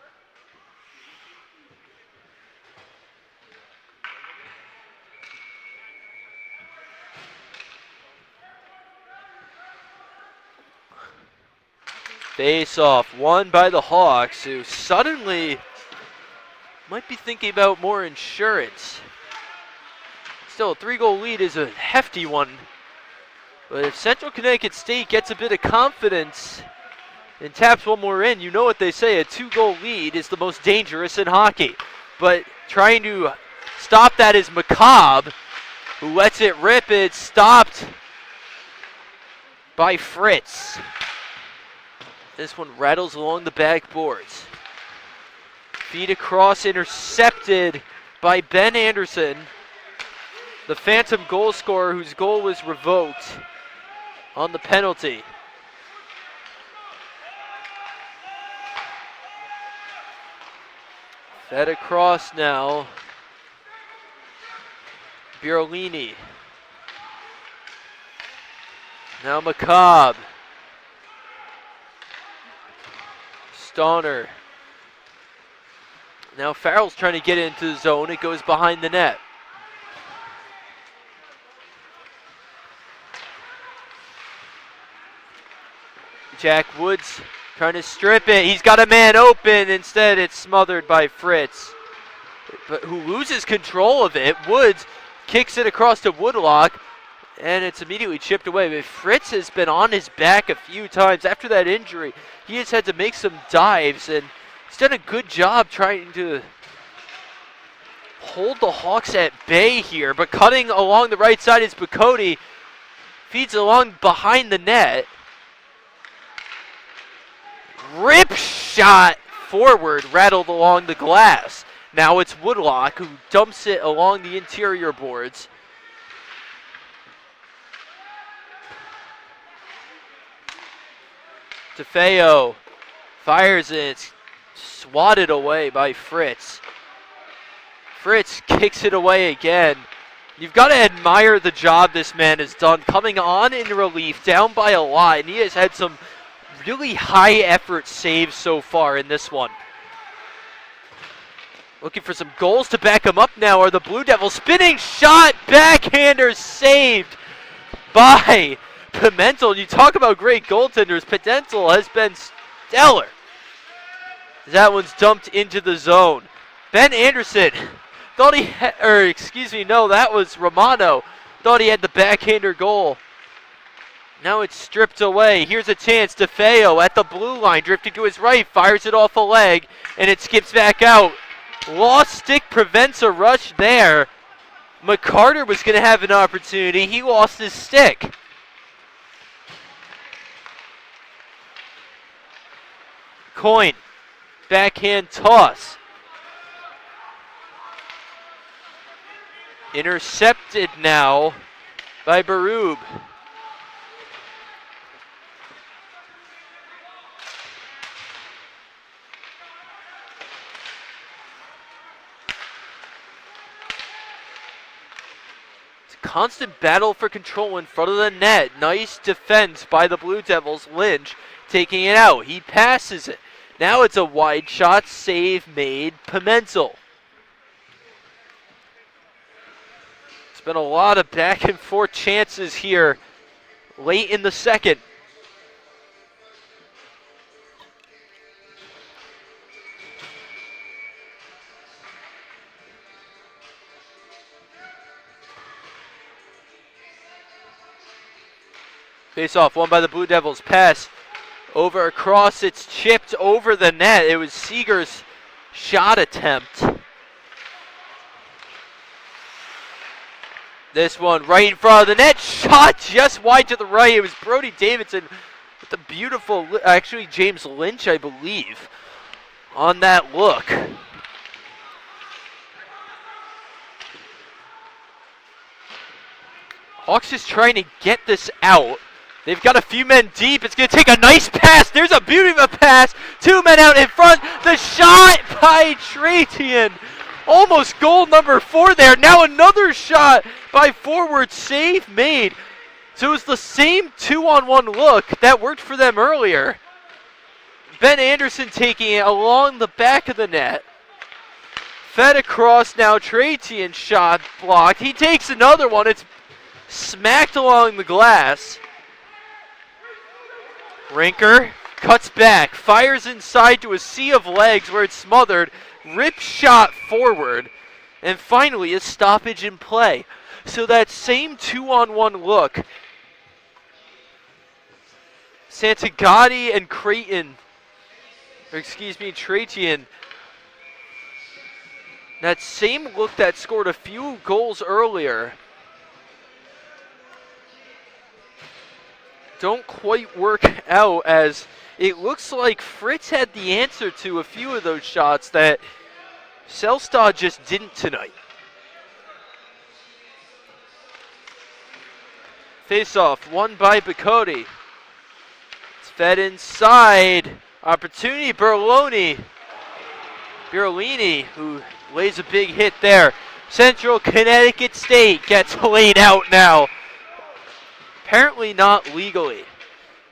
Speaker 1: Face off, won by the Hawks, who suddenly might be thinking about more insurance. Still, a 3-goal lead is a hefty one. But if Central Connecticut State gets a bit of confidence and taps one more in, you know what they say, a 2-goal lead is the most dangerous in hockey. But trying to stop that is McCobb, who lets it rip. It's stopped by Fritz. This one rattles along the backboards. Feed across, intercepted by Ben Anderson, the phantom goal scorer whose goal was revoked on the penalty. Fed across now. Birolini. Now McCobb. Stoner. Now Farrell's trying to get into the zone. It goes behind the net. Jack Woods trying to strip it. He's got a man open. Instead, it's smothered by Fritz, but who loses control of it. Woods kicks it across to Woodlock, and it's immediately chipped away. But Fritz has been on his back a few times after that injury. He has had to make some dives, and he's done a good job trying to hold the Hawks at bay here. But cutting along the right side is Bacote. Feeds along behind the net. Rip shot forward, rattled along the glass. Now it's Woodlock who dumps it along the interior boards. DeFeo fires it. It's swatted away by Fritz. Fritz kicks it away again. You've got to admire the job this man has done coming on in relief, down by a lot, and he has had some really high effort saves so far in this one. Looking for some goals to back him up now are the Blue Devils. Spinning shot, backhander saved by Pimentel. You talk about great goaltenders. Pimentel has been stellar. That one's dumped into the zone. Ben Anderson thought he had, that was Romano. Thought he had the backhander goal. Now it's stripped away. Here's a chance. DeFeo at the blue line, drifting to his right, fires it off a leg, and it skips back out. Lost stick prevents a rush there. McCarter was going to have an opportunity. He lost his stick. Coin. Backhand toss. Intercepted now by Berube. Constant battle for control in front of the net. Nice defense by the Blue Devils. Lynch taking it out. He passes it. Now it's a wide shot. Save made. Pimentel. It's been a lot of back and forth chances here late in the second. Face off, won by the Blue Devils. Pass over across. It's chipped over the net. It was Seeger's shot attempt. This one right in front of the net. Shot just wide to the right. It was Brody Davidson with the beautiful, actually James Lynch, I believe, on that look. Hawks just trying to get this out. They've got a few men deep. It's going to take a nice pass. There's a beauty of a pass. Two men out in front. The shot by Tratian Almost goal number 4 there. Now another shot by forward, save made. So it was the same 2-on-1 look that worked for them earlier. Ben Anderson taking it along the back of the net. Fed across now, Tretian shot blocked. He takes another one. It's smacked along the glass. Rinker cuts back, fires inside to a sea of legs where it's smothered. Rip shot forward. And finally a stoppage in play. So that same 2-on-1 look. Santagati and Tretian. That same look that scored a few goals earlier don't quite work out, as it looks like Fritz had the answer to a few of those shots that Selstad just didn't tonight. Face-off won by Bacotti. It's fed inside. Opportunity, Berlini, who lays a big hit there. Central Connecticut State gets laid out now. Apparently not legally,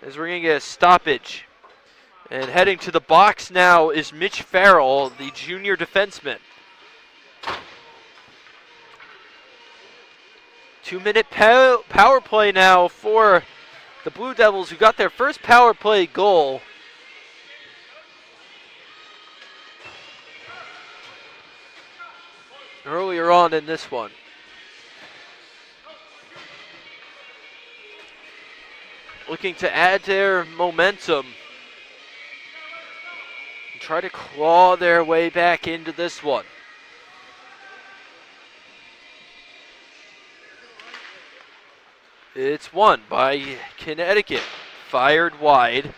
Speaker 1: as we're going to get a stoppage. And heading to the box now is Mitch Farrell, the junior defenseman. 2-minute power play now for the Blue Devils, who got their first power play goal. Earlier on in this one. Looking to add their momentum. And try to claw their way back into this one. It's won by Connecticut. Fired wide.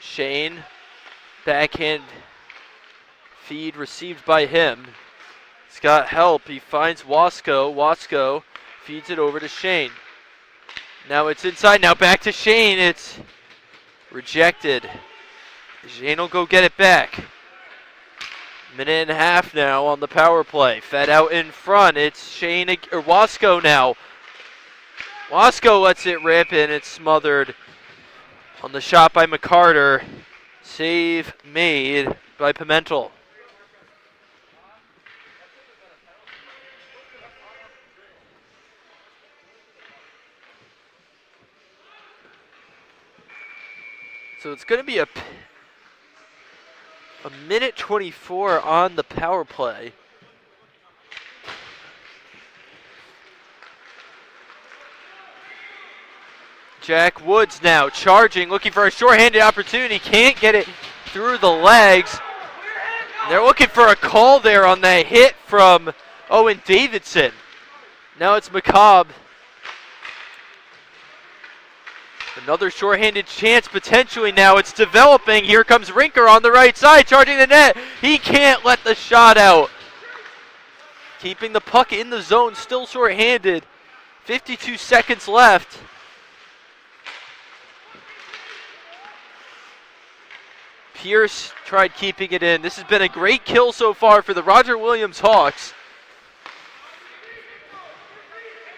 Speaker 1: Shane. Backhand feed received by him. He's got help. He finds Wasco. Wasco feeds it over to Shane. Now it's inside. Now back to Shane. It's rejected. Shane will go get it back. Minute and a half now on the power play. Fed out in front. It's Shane or Wasco now. Wasco lets it rip, and it's smothered on the shot by McCarter. Save made by Pimentel. So it's going to be a minute 24 on the power play. Jack Woods now charging, looking for a shorthanded opportunity. Can't get it through the legs. They're looking for a call there on that hit from Owen Davidson. Now it's McCobb. Another shorthanded chance potentially now. It's developing. Here comes Rinker on the right side, charging the net. He can't let the shot out. Keeping the puck in the zone, still shorthanded. 52 seconds left. Pierce tried keeping it in. This has been a great kill so far for the Roger Williams Hawks.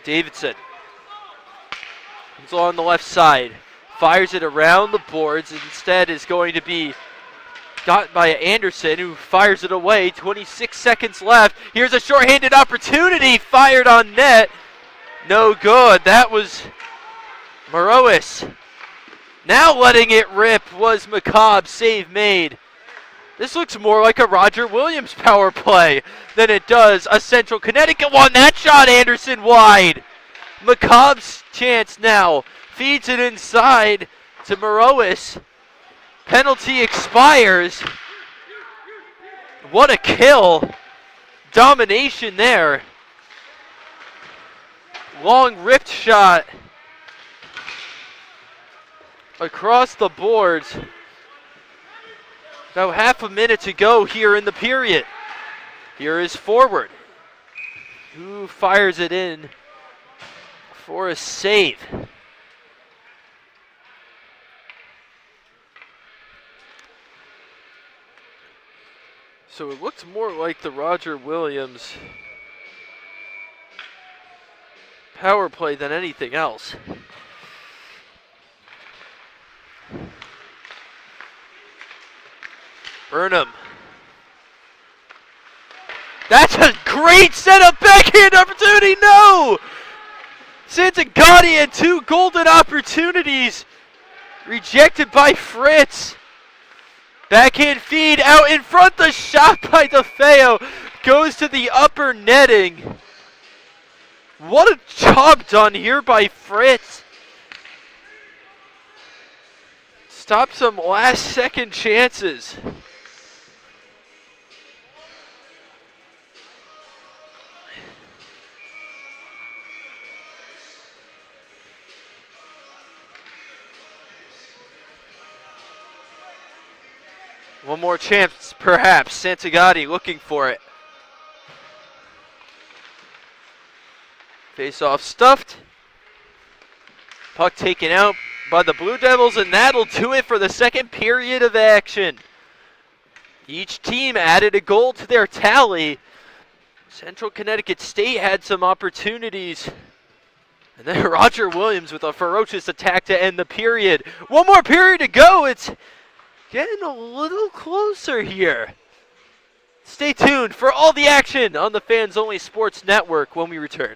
Speaker 1: Davidson. He's on the left side. Fires it around the boards. Instead is going to be got by Anderson, who fires it away. 26 seconds left. Here's a shorthanded opportunity. Fired on net. No good. That was Morois. Now letting it rip was McCobb. Save made. This looks more like a Roger Williams power play than it does a Central Connecticut one. That shot, Anderson wide. McCobb's chance now. Feeds it inside to Morois. Penalty expires. What a kill. Domination there. Long ripped shot across the boards. About half a minute to go here in the period. Here is forward, who fires it in for a save. So it looks more like the Roger Williams power play than anything else. Burnham. That's a great setup, backhand opportunity, no! Santagati had 2 golden opportunities, rejected by Fritz. Backhand feed out in front, the shot by DeFeo goes to the upper netting. What a job done here by Fritz. Stop some last second chances. One more chance, perhaps. Santagati looking for it. Face-off stuffed. Puck taken out by the Blue Devils, and that'll do it for the second period of action. Each team added a goal to their tally. Central Connecticut State had some opportunities. And then Roger Williams with a ferocious attack to end the period. One more period to go. It's getting a little closer here. Stay tuned for all the action on the Fans Only Sports Network when we return.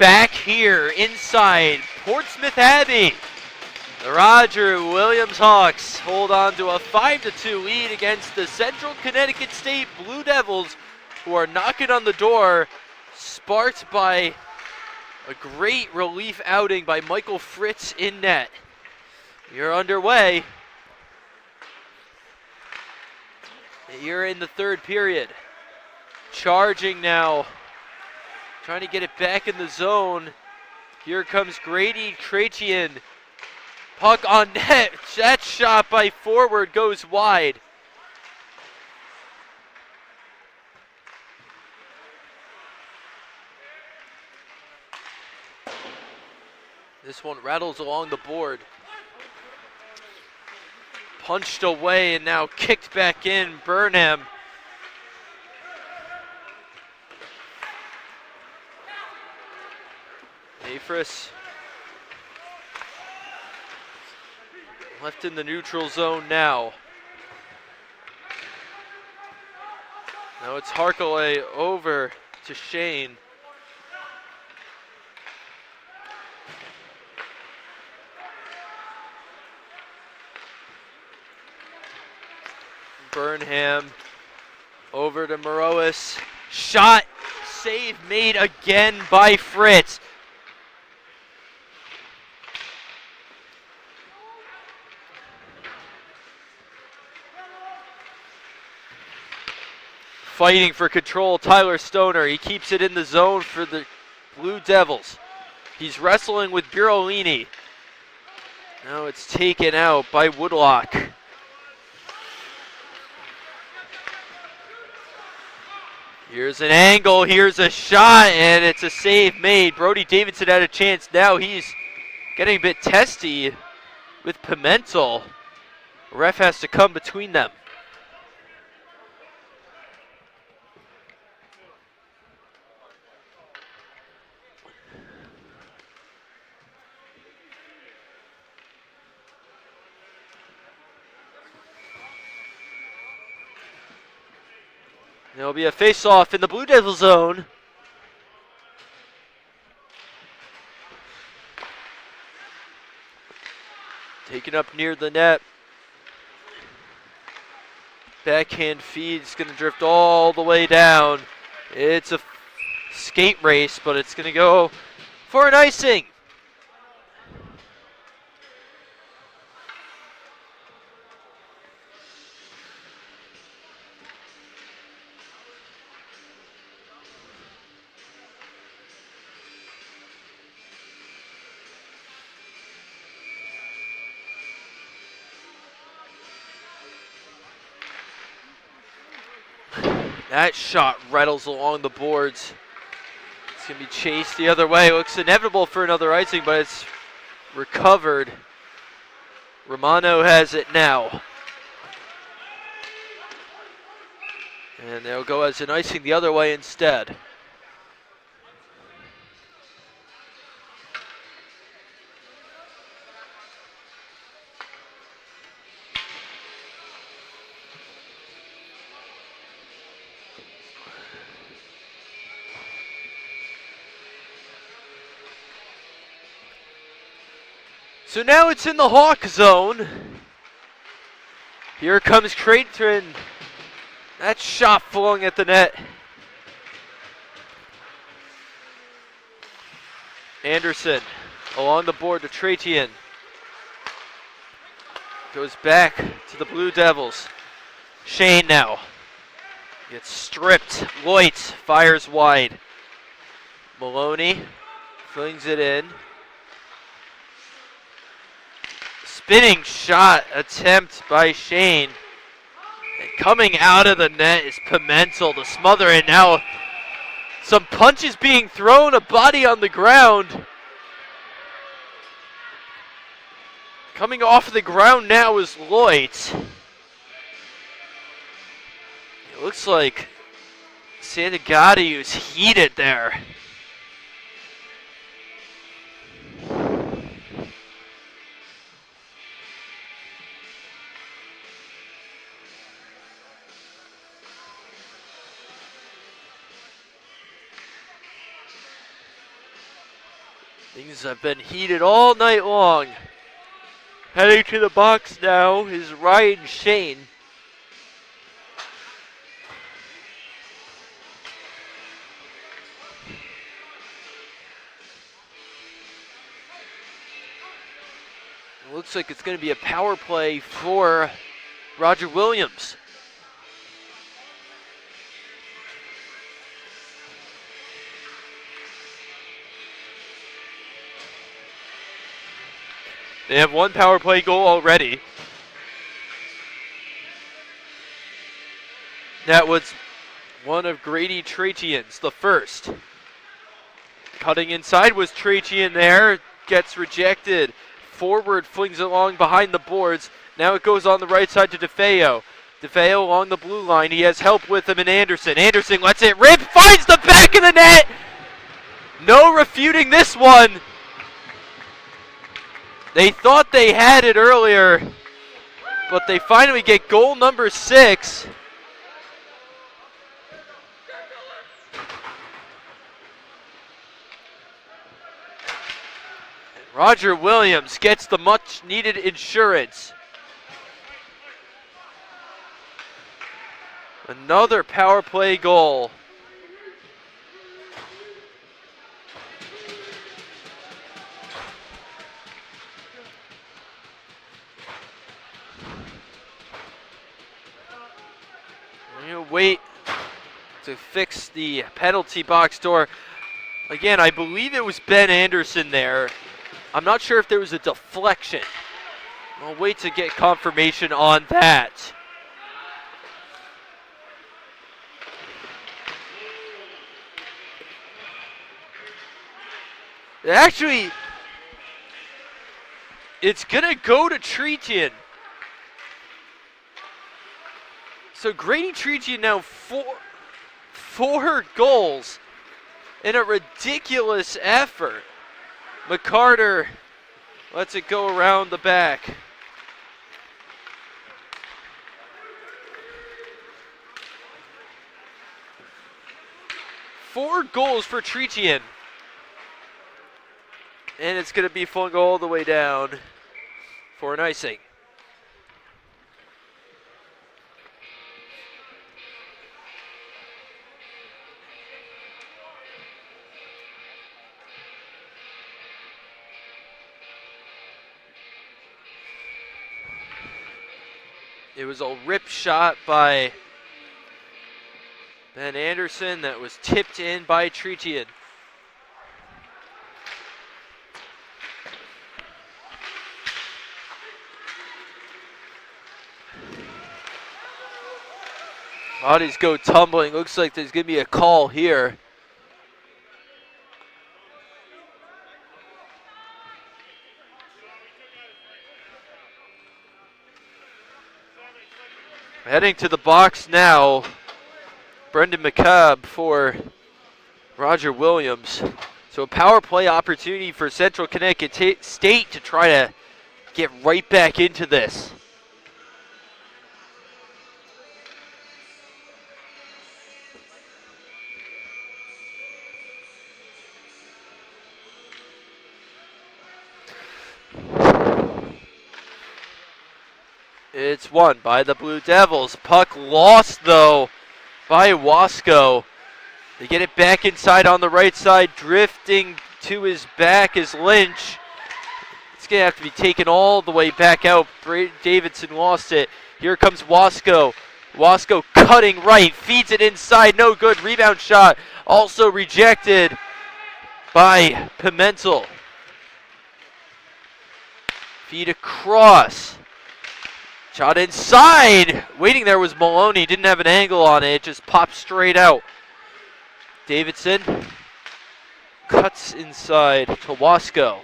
Speaker 1: back here inside Portsmouth Abbey. The Roger Williams Hawks hold on to a 5-2 lead against the Central Connecticut State Blue Devils, who are knocking on the door, sparked by a great relief outing by Michael Fritz in net. You're underway. You're in the third period. Charging now, trying to get it back in the zone. Here comes Grady Trachian. Puck on net. That shot by forward goes wide. This one rattles along the board. Punched away and now kicked back in. Burnham. Afris left in the neutral zone now. Now it's Harkaway over to Shane. Burnham over to Morois. Shot, save made again by Fritz. Fighting for control, Tyler Stoner. He keeps it in the zone for the Blue Devils. He's wrestling with Birolini. Now it's taken out by Woodlock. Here's an angle, here's a shot, and it's a save made. Brody Davidson had a chance. Now he's getting a bit testy with Pimentel. Ref has to come between them. There'll be a face-off in the Blue Devil zone. Taken up near the net. Backhand feed is going to drift all the way down. It's a skate race, but it's going to go for an icing. That shot rattles along the boards. It's going to be chased the other way. Looks inevitable for another icing, but it's recovered. Romano has it now. And they'll go as an icing the other way instead. So now it's in the Hawk zone. Here comes Creighton. That shot flowing at the net. Anderson along the board to Tratian. Goes back to the Blue Devils. Shane now. Gets stripped. Loit fires wide. Maloney flings it in. Spinning shot attempt by Shane. And coming out of the net is Pimentel to smother it. Now some punches being thrown, a body on the ground. Coming off the ground now is Loit. It looks like Santagati is heated there. Things have been heated all night long. Heading to the box now is Ryan Shane. It looks like it's going to be a power play for Roger Williams. They have one power play goal already. That was one of Grady Trachian's, the first. Cutting inside was Trachian there, gets rejected. Forward flings it along behind the boards. Now it goes on the right side to DeFeo. DeFeo along the blue line. He has help with him in Anderson. Anderson lets it rip, finds the back of the net. No refuting this one. They thought they had it earlier, but they finally get goal number 6. And Roger Williams gets the much needed insurance. Another power play goal. Wait to fix the penalty box door. Again, I believe it was Ben Anderson there. I'm not sure if there was a deflection. I'll wait to get confirmation on that. Actually, it's going to go to Trachian. So Grady Trachian now four goals in a ridiculous effort. McCarter lets it go around the back. Four goals for Trachian. And it's going to be flung all the way down for an icing. It was a rip shot by Ben Anderson that was tipped in by Trachian. Bodies go tumbling. Looks like there's going to be a call here. Heading to the box now, Brendan McCabe for Roger Williams. So a power play opportunity for Central Connecticut State to try to get right back into this. It's won by the Blue Devils. Puck lost, though, by Wasco. They get it back inside on the right side. Drifting to his back is Lynch. It's going to have to be taken all the way back out. Davidson lost it. Here comes Wasco. Wasco cutting right. Feeds it inside. No good. Rebound shot. Also rejected by Pimentel. Feed across. Shot inside. Waiting there was Maloney. Didn't have an angle on it. It just popped straight out. Davidson cuts inside to Wasco.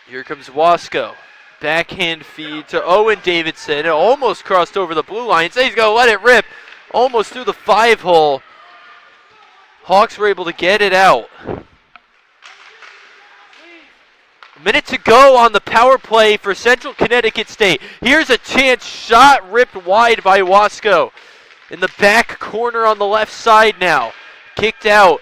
Speaker 1: Here comes Wasco. Backhand feed to Owen Davidson. It almost crossed over the blue line. So he's going to let it rip. Almost through the 5-hole. Hawks were able to get it out. Minute to go on the power play for Central Connecticut State. Here's a chance. Shot ripped wide by Wasco. In the back corner on the left side now. Kicked out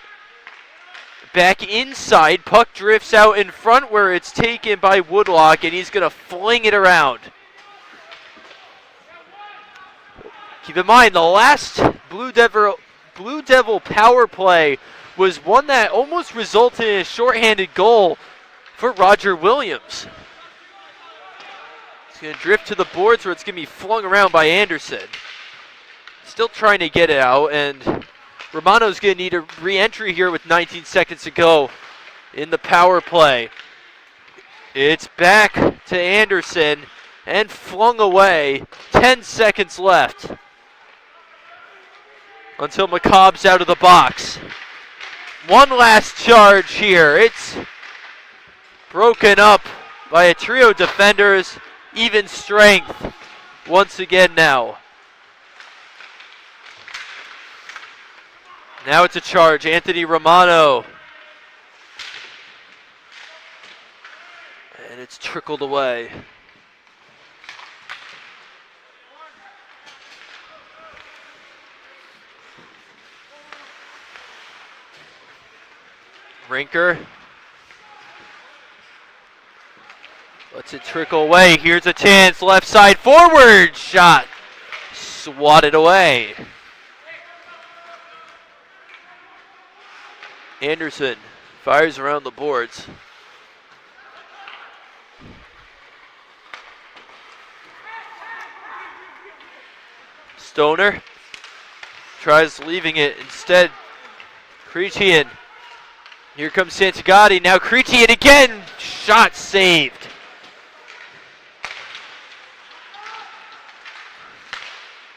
Speaker 1: back inside. Puck drifts out in front where it's taken by Woodlock, and he's going to fling it around. Keep in mind, the last Blue Devil power play was one that almost resulted in a shorthanded goal for Roger Williams. It's going to drift to the boards where it's going to be flung around by Anderson. Still trying to get it out, and Romano's going to need a re-entry here with 19 seconds to go in the power play. It's back to Anderson and flung away. 10 seconds left until McCobb's out of the box. One last charge here. It's broken up by a trio of defenders. Even strength once again now. Now it's a charge. Anthony Romano. And it's trickled away. Rinker lets it trickle away. Here's a chance. Left side forward shot. Swatted away. Anderson fires around the boards. Stoner tries leaving it. Instead, Creetian. Here comes Santagati. Now Creetian again. Shot saved.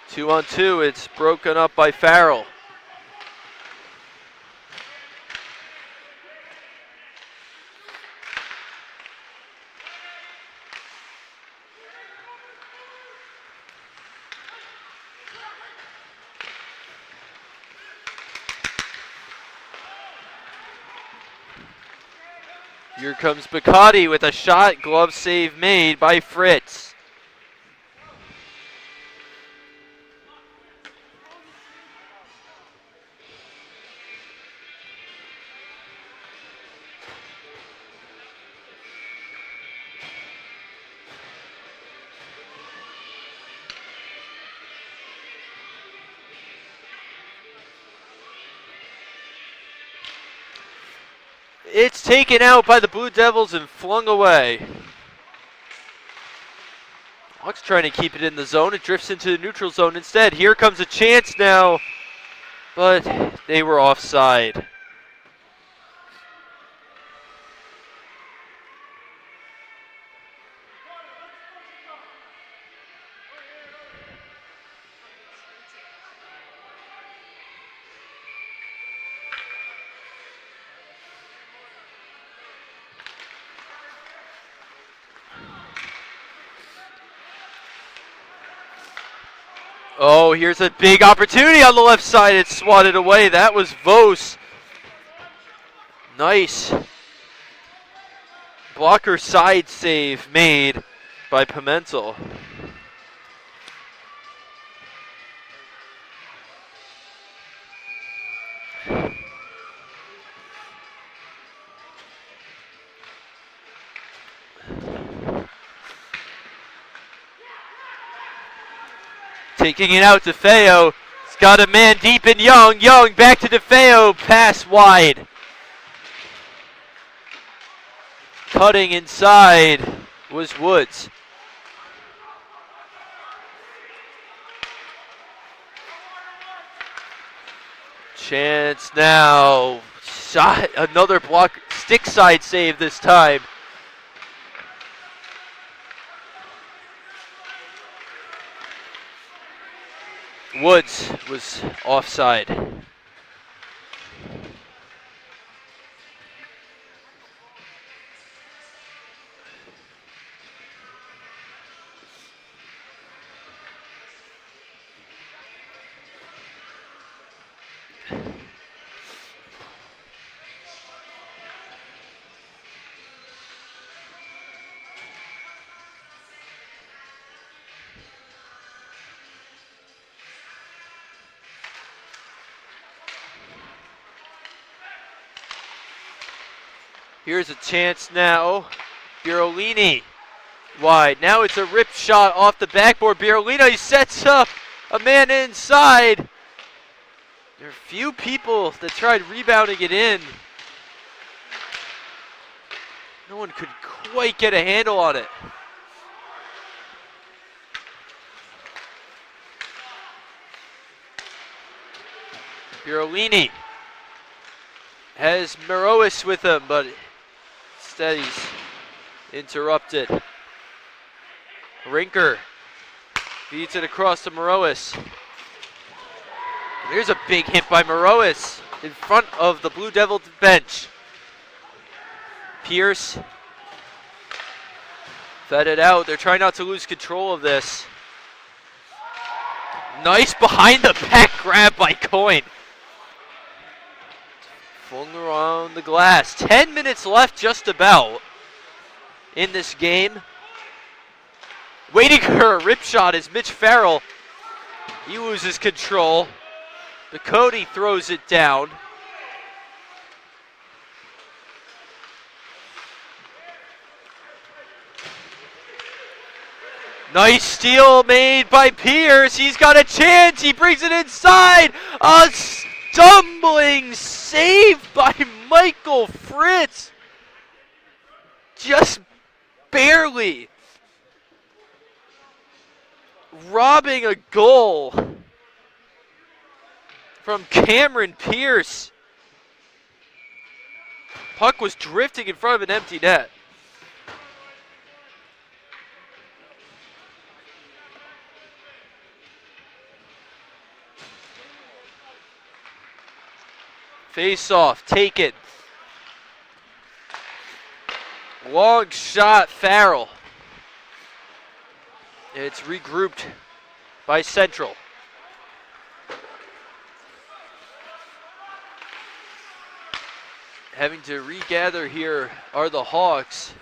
Speaker 1: Two on two. It's broken up by Farrell. Here comes Bacatti with a shot, glove save made by Fritz. It's taken out by the Blue Devils and flung away. Hawks trying to keep it in the zone. It drifts into the neutral zone instead. Here comes a chance now, but they were offside. Oh, here's a big opportunity on the left side. It's swatted away. That was Vos. Nice blocker side save made by Pimentel. Taking it out to Feo. He's got a man deep in Young. Young back to DeFeo. Pass wide. Cutting inside was Woods. Chance now. Shot. Another block. Stick side save this time. Woods was offside. Here's a chance now. Birolini wide. Now it's a rip shot off the backboard. Birolini sets up a man inside. There are few people that tried rebounding it in. No one could quite get a handle on it. Birolini has Morois with him, but instead he's interrupted. Rinker feeds it across to Morois. There's a big hit by Morois in front of the Blue Devil bench. Pierce fed it out. They're trying not to lose control of this. Nice behind the back grab by Coyne. Flung around the glass. 10 minutes left just about in this game. Waiting for a rip shot is Mitch Farrell. He loses control. But Cody throws it down. Nice steal made by Pierce. He's got a chance. He brings it inside. A stumbling save by Michael Fritz. Just barely robbing a goal from Cameron Pierce. Puck was drifting in front of an empty net. Face off, taken. Long shot, Farrell. It's regrouped by Central. Having to regather here are the Hawks.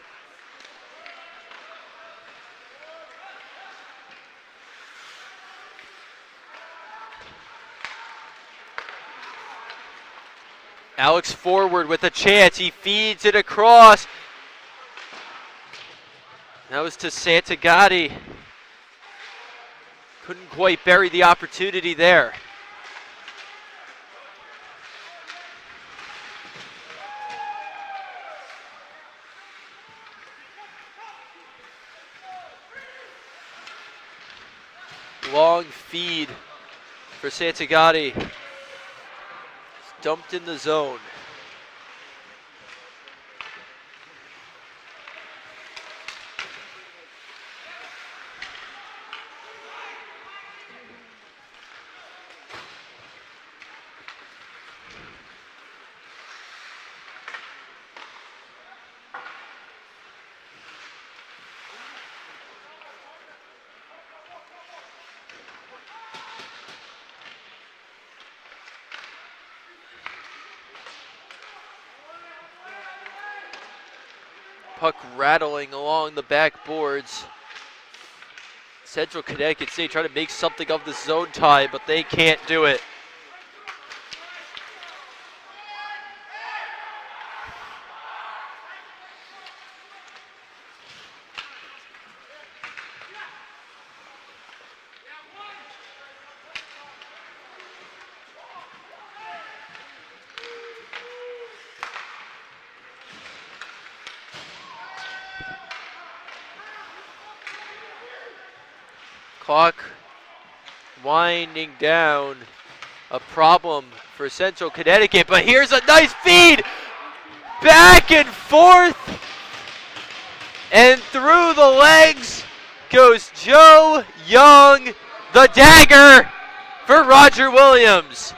Speaker 1: Alex forward with a chance. He feeds it across. That was to Santagati. Couldn't quite bury the opportunity there. Long feed for Santagati. Dumped in the zone. Puck rattling along the backboards. Central Connecticut State trying to make something of the zone tie, but they can't do it. Clock winding down, a problem for Central Connecticut, but here's a nice feed, back and forth, and through the legs goes Joe Young, the dagger for Roger Williams.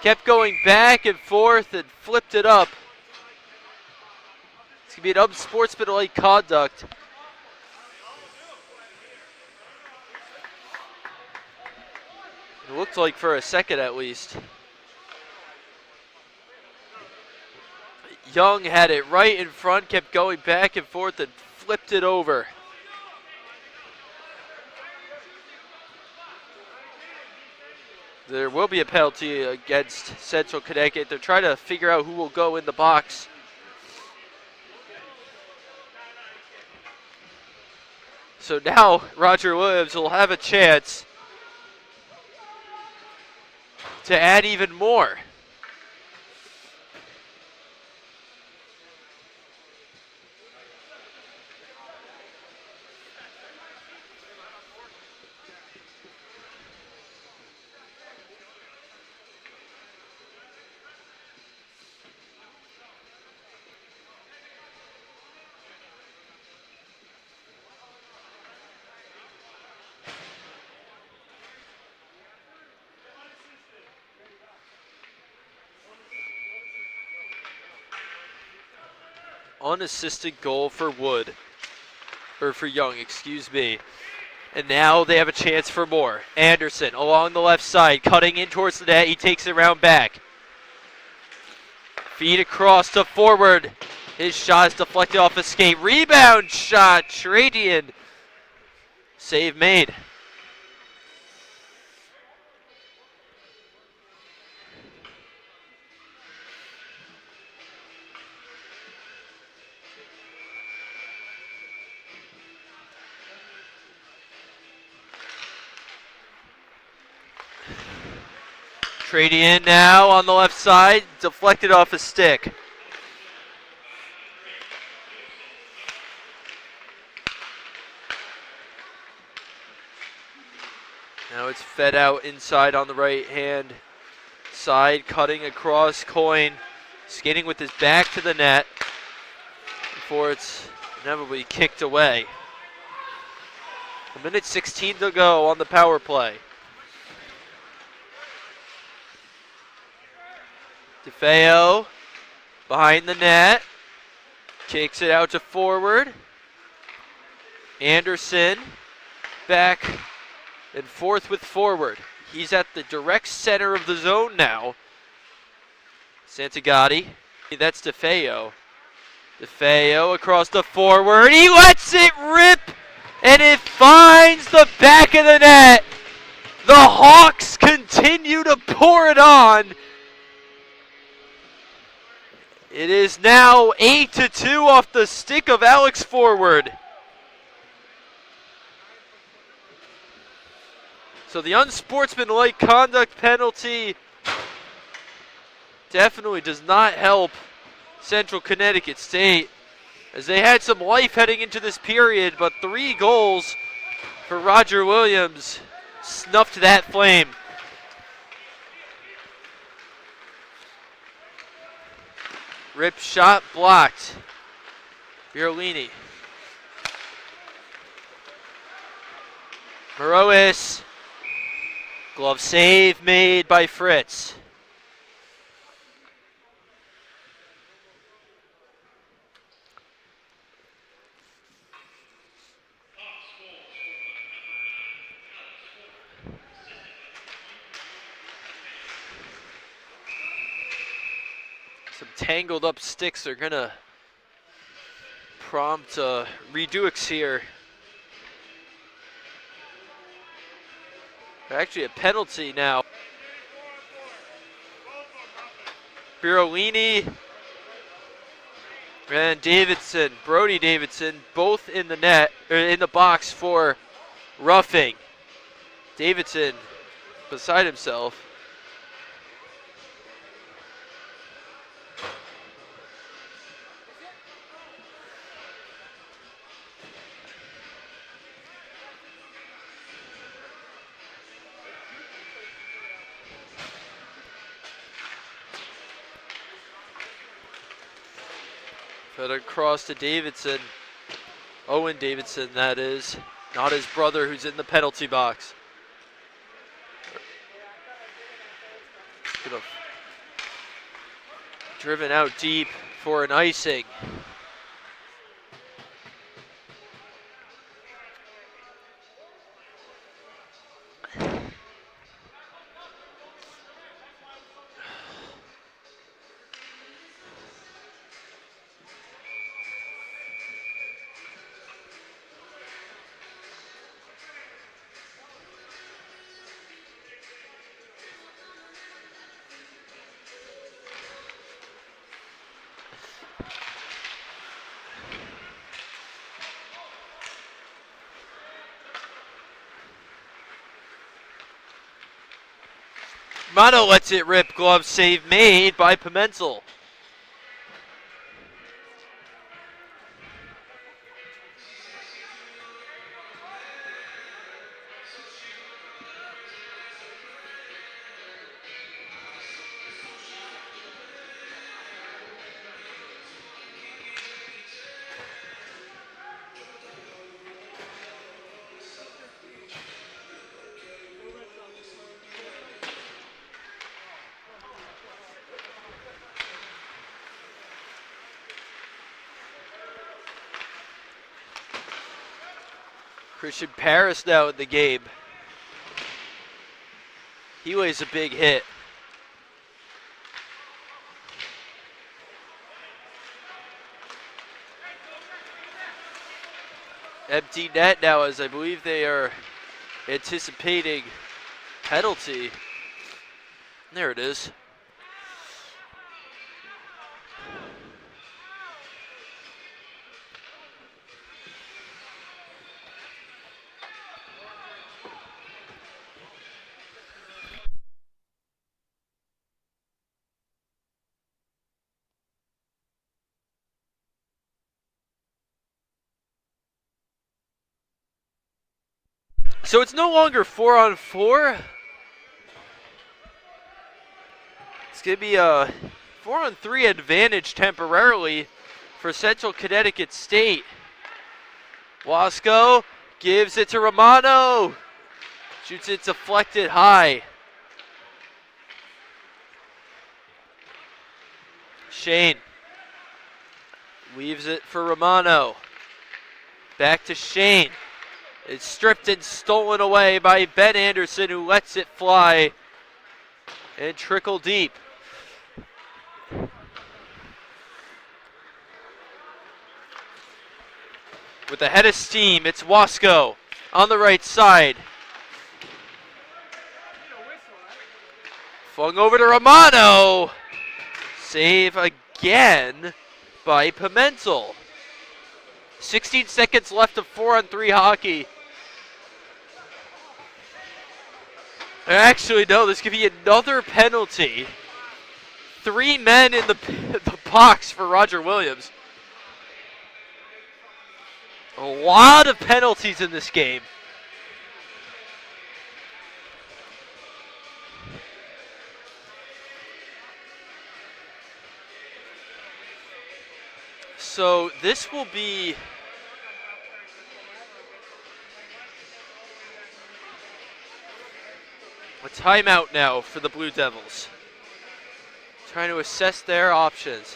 Speaker 1: Kept going back and forth and flipped it up. It's going to be an unsportsmanlike conduct. It looked like for a second at least. Young had it right in front, kept going back and forth and flipped it over. There will be a penalty against Central Connecticut. They're trying to figure out who will go in the box. So now Roger Williams will have a chance to add even more. Unassisted goal for Wood, or for Young, excuse me. And now they have a chance for more. Anderson along the left side, cutting in towards the net. He takes it around back. Feed across to forward. His shot is deflected off a skate. Rebound shot, Tradian. Save made. Tradian now on the left side, deflected off a stick. Now it's fed out inside on the right hand side, cutting across. Coyne skating with his back to the net before it's inevitably kicked away. 1:16 to go on the power play. DeFeo behind the net, kicks it out to forward. Anderson back and forth with forward. He's at the direct center of the zone now. Santagati, that's DeFeo. DeFeo across the forward. He lets it rip, and it finds the back of the net. The Hawks continue to pour it on. It is now 8-2 off the stick of Alex Forward. So the unsportsmanlike conduct penalty definitely does not help Central Connecticut State, as they had some life heading into this period, but 3 goals for Roger Williams snuffed that flame. Rip shot blocked. Birolini. Morois. Glove save made by Fritz. Some tangled up sticks are gonna prompt Redux here. Actually a penalty now. Birolini and Davidson, Brody Davidson, both in the net, or in the box for roughing. Davidson beside himself. Fed across to Davidson. Owen Davidson, that is. Not his brother, who's in the penalty box. Driven out deep for an icing. Romano lets it rip. Glove save made by Pimentel. Christian Paris now in the game. He weighs a big hit. Empty net now, as I believe they are anticipating penalty. There it is. So it's no longer 4-on-4. It's going to be a 4-on-3 advantage temporarily for Central Connecticut State. Wasco gives it to Romano. Shoots it deflected high. Shane leaves it for Romano. Back to Shane. It's stripped and stolen away by Ben Anderson, who lets it fly and trickle deep. With a head of steam, it's Wasco on the right side. Flung over to Romano. Save again by Pimentel. 16 seconds left of 4-on-3 hockey. Actually, no, this could be another penalty. 3 men in the box for Roger Williams. A lot of penalties in this game. So this will be a timeout now for the Blue Devils. Trying to assess their options.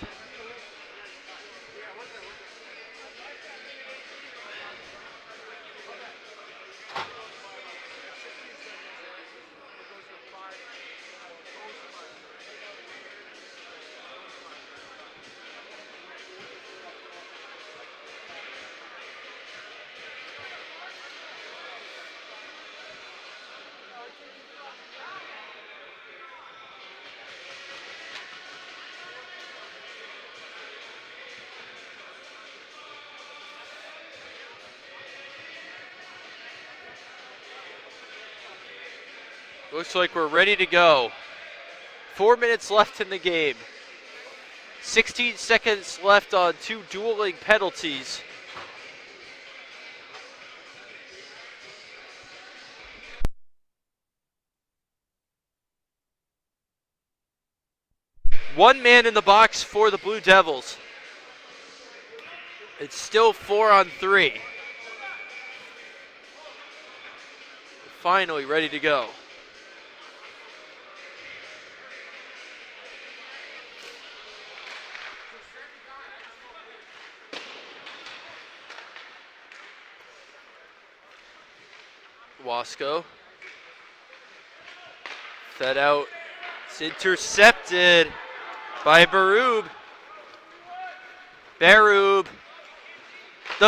Speaker 1: Looks like we're ready to go. 4 minutes left in the game. 16 seconds left on 2 dueling penalties. One man in the box for the Blue Devils. It's still 4-on-3. Finally ready to go. Wasco. Fed out. It's intercepted by Barub. The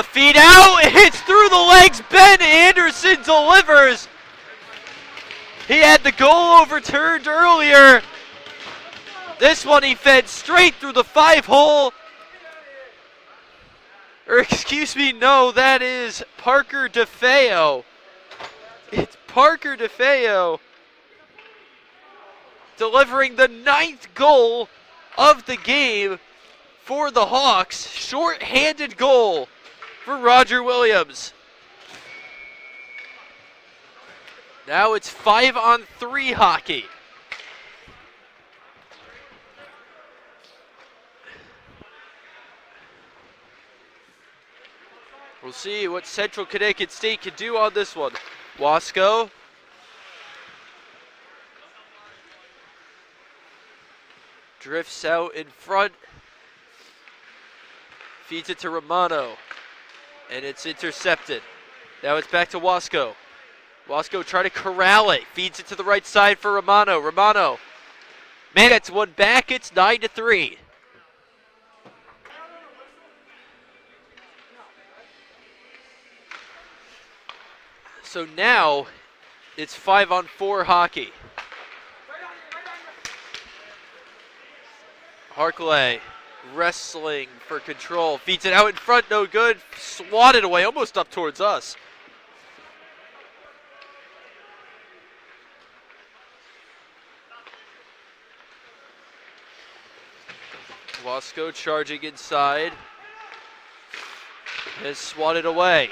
Speaker 1: feed out. It hits through the legs. Ben Anderson delivers. He had the goal overturned earlier. This one he fed straight through the 5-hole. Or excuse me, no, that is Parker DeFeo. It's Parker DeFeo. delivering the 9th goal of the game for the Hawks. Short-handed goal for Roger Williams. Now it's 5-on-3 hockey. We'll see what Central Connecticut State can do on this one. Wasco. Drifts out in front. Feeds it to Romano. And it's intercepted. Now it's back to Wasco. Wasco trying to corral it. Feeds it to the right side for Romano. Romano. Man, gets one back. It's 9-3. So now it's 5-on-4 hockey. Harkley wrestling for control. Feeds it out in front, no good. Swatted away, almost up towards us. Wasco charging inside. Has swatted away.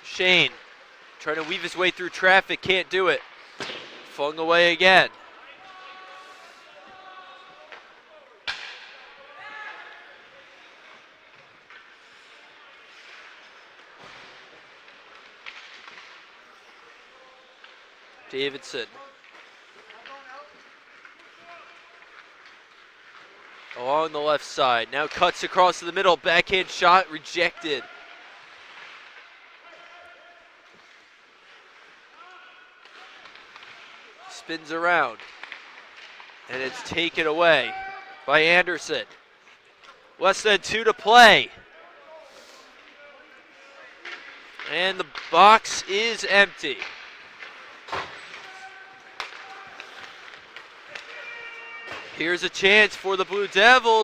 Speaker 1: Shane trying to weave his way through traffic, can't do it. Flung away again. Davidson. Along the left side, now cuts across to the middle, backhand shot rejected. Spins around, and it's taken away by Anderson. Less than 2 to play. And the box is empty. Here's a chance for the Blue Devils.